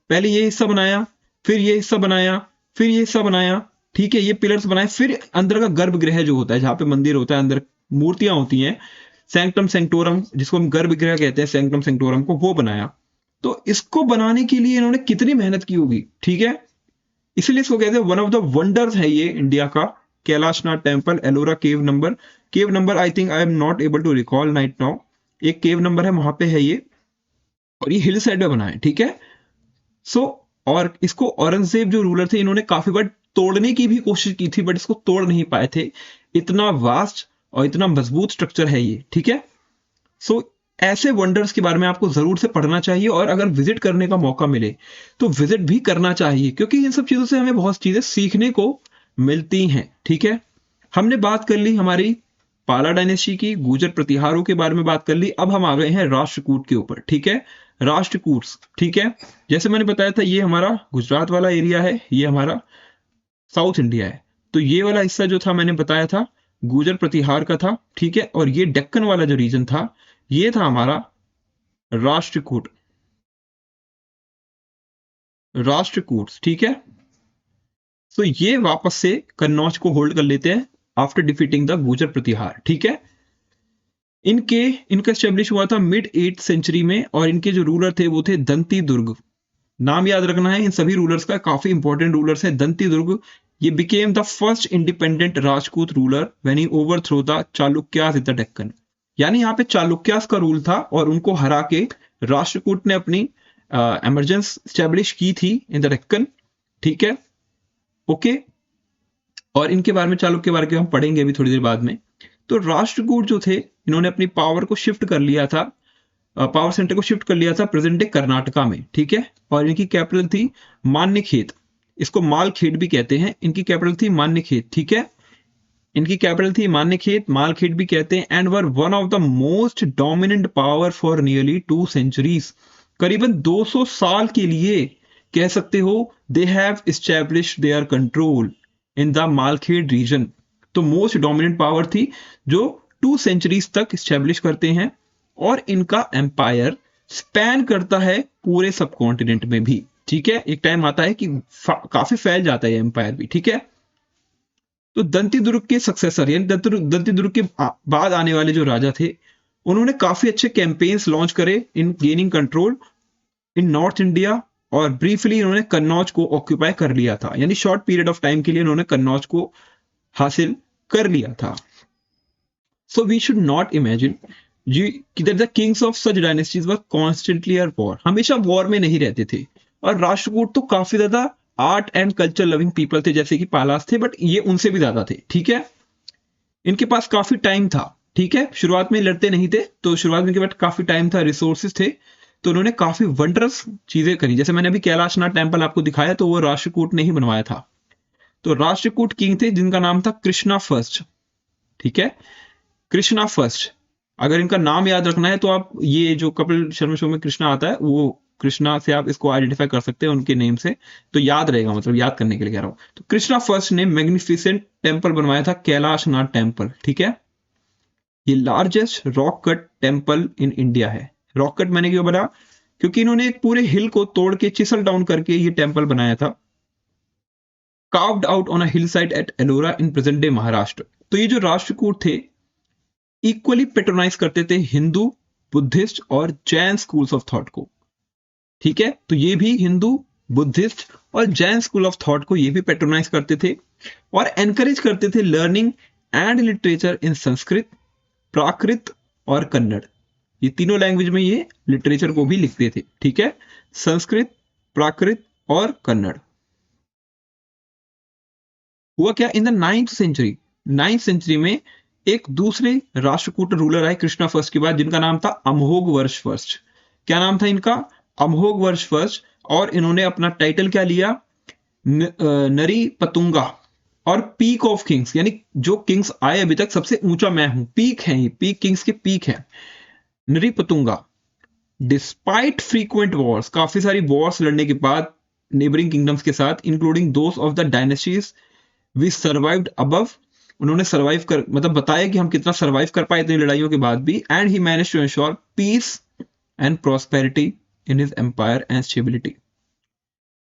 पहले ये हिस्सा बनाया, फिर ये हिस्सा बनाया, फिर ये हिस्सा बनाया, ठीक है, ये पिलर्स बनाए, फिर अंदर का गर्भगृह जो होता है, जहां पे मंदिर होता है, अंदर मूर्तियां होती हैं, सैंक्टम सेंक्टोरम, जिसको हम गर्भगृह कहते हैं, सैंक्टम सेंक्टोरम को, वो बनाया। तो इसको बनाने के लिए इन्होंने कितनी मेहनत की होगी। ठीक है, इसलिए इसको कहते हैं वन ऑफ द वंडर्स है ये इंडिया का, Kailashnath temple. Ellora cave number I think I am not able to recall right now. एक केव नंबर है, वहां पे है ये, और ये हिल साइड में बना है। ठीक है, सो और इसको औरंगजेब जो रूलर थे, इन्होंने काफी बार तोड़ने की भी कोशिश की थी, बट इसको तोड़ नहीं पाए थे। इतना वास्ट और इतना मजबूत स्ट्रक्चर है ये। ठीक है, सो ऐसे वंडर्स के बारे में आपको जरूर से पढ़ना चाहिए, और अगर विजिट करने का मौका मिले तो विजिट भी करना चाहिए, क्योंकि इन सब चीजों से हमें बहुत चीजें सीखने को मिलती हैं। ठीक है, हमने बात कर ली हमारी पाला डायनेस्टी की, गुर्जर प्रतिहारों के बारे में बात कर ली। अब हम आ गए हैं राष्ट्रकूट के ऊपर। ठीक है, राष्ट्रकूट, ठीक है, जैसे मैंने बताया था ये हमारा गुजरात वाला एरिया है, ये हमारा साउथ इंडिया है। तो ये वाला हिस्सा जो था मैंने बताया था गुर्जर प्रतिहार का था। ठीक है, और ये डेक्कन वाला जो रीजन था ये था हमारा राष्ट्रकूट। ठीक है, तो ये वापस से कन्नौज को होल्ड कर लेते हैं आफ्टर डिफीटिंग द गुर्जर प्रतिहार। ठीक है, इनका एस्टेब्लिश हुआ था मिड 8th सेंचुरी में, और इनके जो रूलर थे वो थे दंती दुर्ग। नाम याद रखना है इन सभी रूलर्स का, काफी इंपॉर्टेंट रूलर्स है। दंती दुर्ग, ये became the first independent Rajput ruler when he overthrow the Chalukyas in the Deccan. यानी यहाँ पे चालुक्यास का रूल था, और उनको हरा के राष्ट्रकूट ने अपनी एमरजेंस स्टैब्लिश की थी इन द डेक्कन। ठीक है, ओके, और इनके बारे में, चालुक्य के बारे में हम पढ़ेंगे अभी थोड़ी देर बाद में। तो राष्ट्रकूट जो थे, इन्होंने अपनी पावर को शिफ्ट कर लिया था, पावर सेंटर को शिफ्ट कर लिया था प्रेजेंट डे कर्नाटका में। ठीक है, और इनकी कैपिटल थी मान्यखेत। इसको मालखेड़ भी कहते हैं। इनकी कैपिटल थी मान्यखेत, ठीक है, इनकी कैपिटल थी मान्यखेत, मालखेड़ भी कहते हैं। And were one of the most dominant power for nearly 2 centuries, करीबन 200 साल के लिए कह सकते हो they have established their control in the Malkhed region. तो मोस्ट डोमिनेंट पावर थी जो 2 centuries तक एस्टैब्लिश करते हैं, और इनका एम्पायर स्पैन करता है पूरे सब कॉन्टिनेंट में भी, ठीक है। एक टाइम आता है कि काफी फैल जाता है एम्पायर भी, ठीक है। तो दंती दुर्ग के सक्सेसर यानी दंती दुर्ग के बाद आने वाले जो राजा थे, उन्होंने काफी अच्छे कैंपेन्स लॉन्च करे in gaining control in north India, और ब्रीफली इन्होंने कन्नौज को ऑक्यूपाई कर लिया था, यानी शॉर्ट पीरियड ऑफ टाइम के लिए इन्होंने कन्नौज को हासिल कर लिया था। So we should not imagine that the kings of such dynasties were constantly at war, हमेशा वॉर में नहीं रहते थे। और राष्ट्रकूट तो काफी ज्यादा art and culture loving people थे, जैसे कि पालास थे, बट ये उनसे भी ज्यादा थे, ठीक है। इनके पास काफी टाइम था, ठीक है, शुरुआत में लड़ते नहीं थे, तो शुरुआत में इनके पास काफी टाइम था, रिसोर्सेज थे, तो उन्होंने काफी वंडरस चीजें करी। जैसे मैंने अभी कैलाशनाथ टेम्पल आपको दिखाया, तो वो राष्ट्रकूट ने ही बनवाया था। तो राष्ट्रकूट किंग थे जिनका नाम था कृष्णा फर्स्ट, ठीक है, कृष्णा फर्स्ट। अगर इनका नाम याद रखना है तो आप ये जो कपिल शर्मा शो में कृष्णा आता है, वो कृष्णा से आप इसको आइडेंटिफाई कर सकते हैं उनके नेम से, तो याद रहेगा, मतलब याद करने के लिए कह रहा हूं। तो कृष्णा फर्स्ट ने मैग्निफिसेंट टेम्पल बनवाया था, कैलाशनाथ टेम्पल, ठीक है। ये largest rock cut temple in India है। रॉक कट मैंने क्यों बोला, क्योंकि इन्होंने एक पूरे हिल को तोड़ के चिसल डाउन करके ये टेम्पल बनाया था, carved out on a hillside at Ellora in present day Maharashtra. तो ये जो राष्ट्रकूट थे इक्वली पेट्रोनाइज करते थे हिंदू, बुद्धिस्ट और जैन स्कूल्स ऑफ थॉट को, ठीक है। तो ये भी हिंदू, बुद्धिस्ट और जैन स्कूल ऑफ थॉट को ये भी पेट्रोनाइज करते थे, और एनकरेज करते थे learning and literature in Sanskrit, Prakrit और कन्नड़। ये तीनों लैंग्वेज में ये लिटरेचर को भी लिखते थे, ठीक है, संस्कृत, प्राकृत और कन्नड़। हुआ क्या, इन द 9th century में एक दूसरे राष्ट्रकूट रूलर आए कृष्णा फर्स्ट के बाद, जिनका नाम था अमोघ वर्ष फर्स्ट। क्या नाम था इनका, अमोघ वर्ष फर्स्ट। और इन्होंने अपना टाइटल क्या लिया, नरी पतुंगा और पीक ऑफ किंग्स, यानी जो किंग्स आए अभी तक सबसे ऊंचा मैं हूं, पीक है ये, पीक किंग्स के पीक है, नरी पतुंगा। डिस्पाइट फ्रीक्वेंट वॉर्स, काफी सारी वॉर्स लड़ने के बाद नेबरिंग किंगडम्स के साथ, including those of the dynasties we survived above, उन्होंने सर्वाइव कर, मतलब बताया कि हम कितना सर्वाइव कर पाए इतनी लड़ाइयों के बाद भी। And he managed to ensure peace and prosperity in his empire and stability.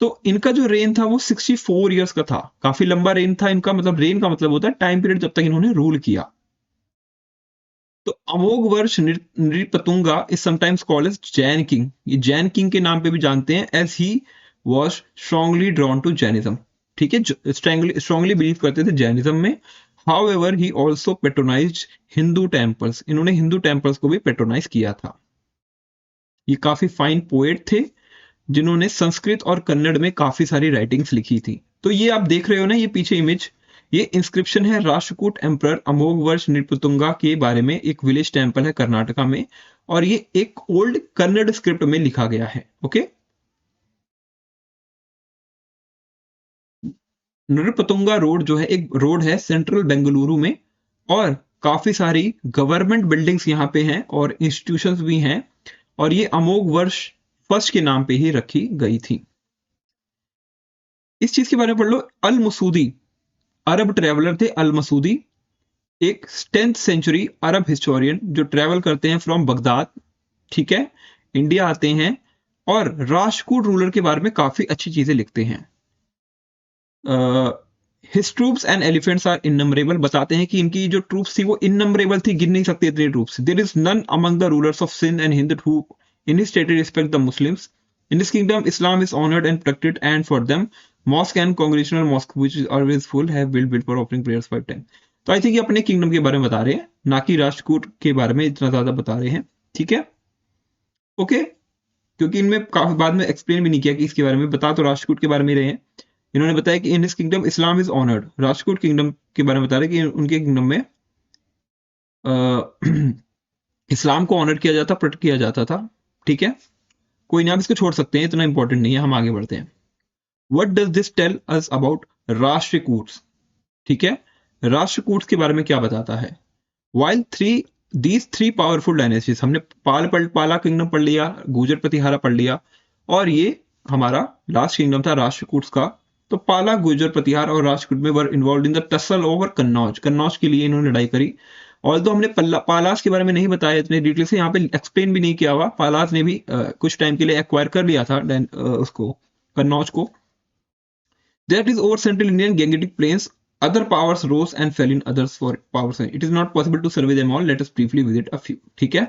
तो इनका जो रेन था वो 64 ईयर्स का था, काफी लंबा रेन था इनका, मतलब रेन का मतलब होता है टाइम पीरियड जब तक इन्होंने रूल किया। तो Amoghavarsha Nripatunga is sometimes called as Jain king, ये जैन किंग के नाम पे भी जानते हैं, as he was strongly drawn to Jainism, ठीक है, स्ट्रांगली बिलीव करते थे जैनिज्म में। However, he also patronized Hindu temples, इन्होंने हिंदू टेम्पल्स को भी पेट्रोनाइज किया था। ये काफी फाइन पोएट थे जिन्होंने संस्कृत और कन्नड़ में काफी सारी राइटिंग्स लिखी थी। तो ये आप देख रहे हो ना, ये पीछे इमेज, ये इंस्क्रिप्शन है राष्ट्रकूट एम्परर अमोघ वर्ष नृपतुंगा के बारे में, एक विलेज टेम्पल है कर्नाटका में, और ये एक ओल्ड कन्नड़ स्क्रिप्ट में लिखा गया है, ओके। नृपतुंगा रोड जो है एक रोड है सेंट्रल बेंगलुरु में, और काफी सारी गवर्नमेंट बिल्डिंग्स यहाँ पे हैं और इंस्टीट्यूशंस भी हैं, और ये अमोघ वर्ष फर्स्ट के नाम पे ही रखी गई थी। इस चीज के बारे में पढ़ लो, अल मसूदी अरब ट्रेवलर थे, अल मसूदी एक 10th century अरब हिस्टोरियन जो ट्रेवल करते हैं फ्रॉम बगदाद, ठीक है, इंडिया आते हैं, और राष्ट्रकूट रूलर के बारे में काफी अच्छी चीजें लिखते हैं। His troops and elephants are innumerable, बताते हैं कि इनकी जो ट्रूप्स थी वो इननंबरेबल थी, गिन नहीं सकते इतनी troops. There is none among the rulers of Sindh and Hind who initiated respect the Muslims. In this kingdom, Islam is honored and protected, and for them, mosque and congregational mosque, which is always full, have built for offering prayers 5 times. तो I think ये अपने kingdom के बारे में बता रहे हैं, ना कि राष्ट्रकूट के बारे में इतना ज्यादा बता रहे हैं, ठीक है, ओके। क्योंकि इनमें काफी बाद में एक्सप्लेन भी नहीं किया कि इसके बारे में, बता तो राष्ट्रकूट के बारे में रहे हैं। इन्होंने बताया कि in his kingdom Islam is honoured, Rashtrakuta kingdom के बारे में बता रहे कि उनके किंगडम में इस्लाम को ऑनर किया जाता, प्रोटेक्ट किया जाता था, ठीक है। कोई नहीं, आप इसको छोड़ सकते हैं, इतना इंपॉर्टेंट नहीं है, हम आगे बढ़ते हैं। What does this tell us about Rashtrakutas? ठीक है, राष्ट्रकूट्स के बारे में क्या बताता है? While these three powerful dynasties, हमने पाला किंगडम पढ़ लिया, गुर्जर प्रतिहारा पढ़ लिया, और ये हमारा लास्ट किंगडम था राष्ट्रकूट्स का। तो पाला, गुर्जर प्रतिहार और राष्ट्रकूट में were involve in the tussle over Kannauj, Kannauj के लिए इन्होंने लड़ाई करी। और तो हमने पालास के बारे में नहीं बताया इतने डिटेल से, यहाँ पे एक्सप्लेन भी नहीं किया हुआ। पालास ने भी कुछ टाइम के लिए एक्वायर कर लिया था उसको, कन्नौज को। That is over Central Indian Gangetic Plains. Other powers rose and fell in others for powers. It is not possible to survey them all. Let us briefly visit a few. ठीक है,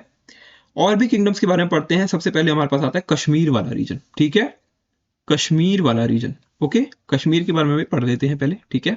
और भी kingdoms के बारे में पढ़ते हैं। सबसे पहले हमारे पास आता है कश्मीर वाला रीजन। ठीक है, कश्मीर वाला रीजन। ओके, कश्मीर के बारे में भी पढ़ लेते हैं पहले। ठीक है,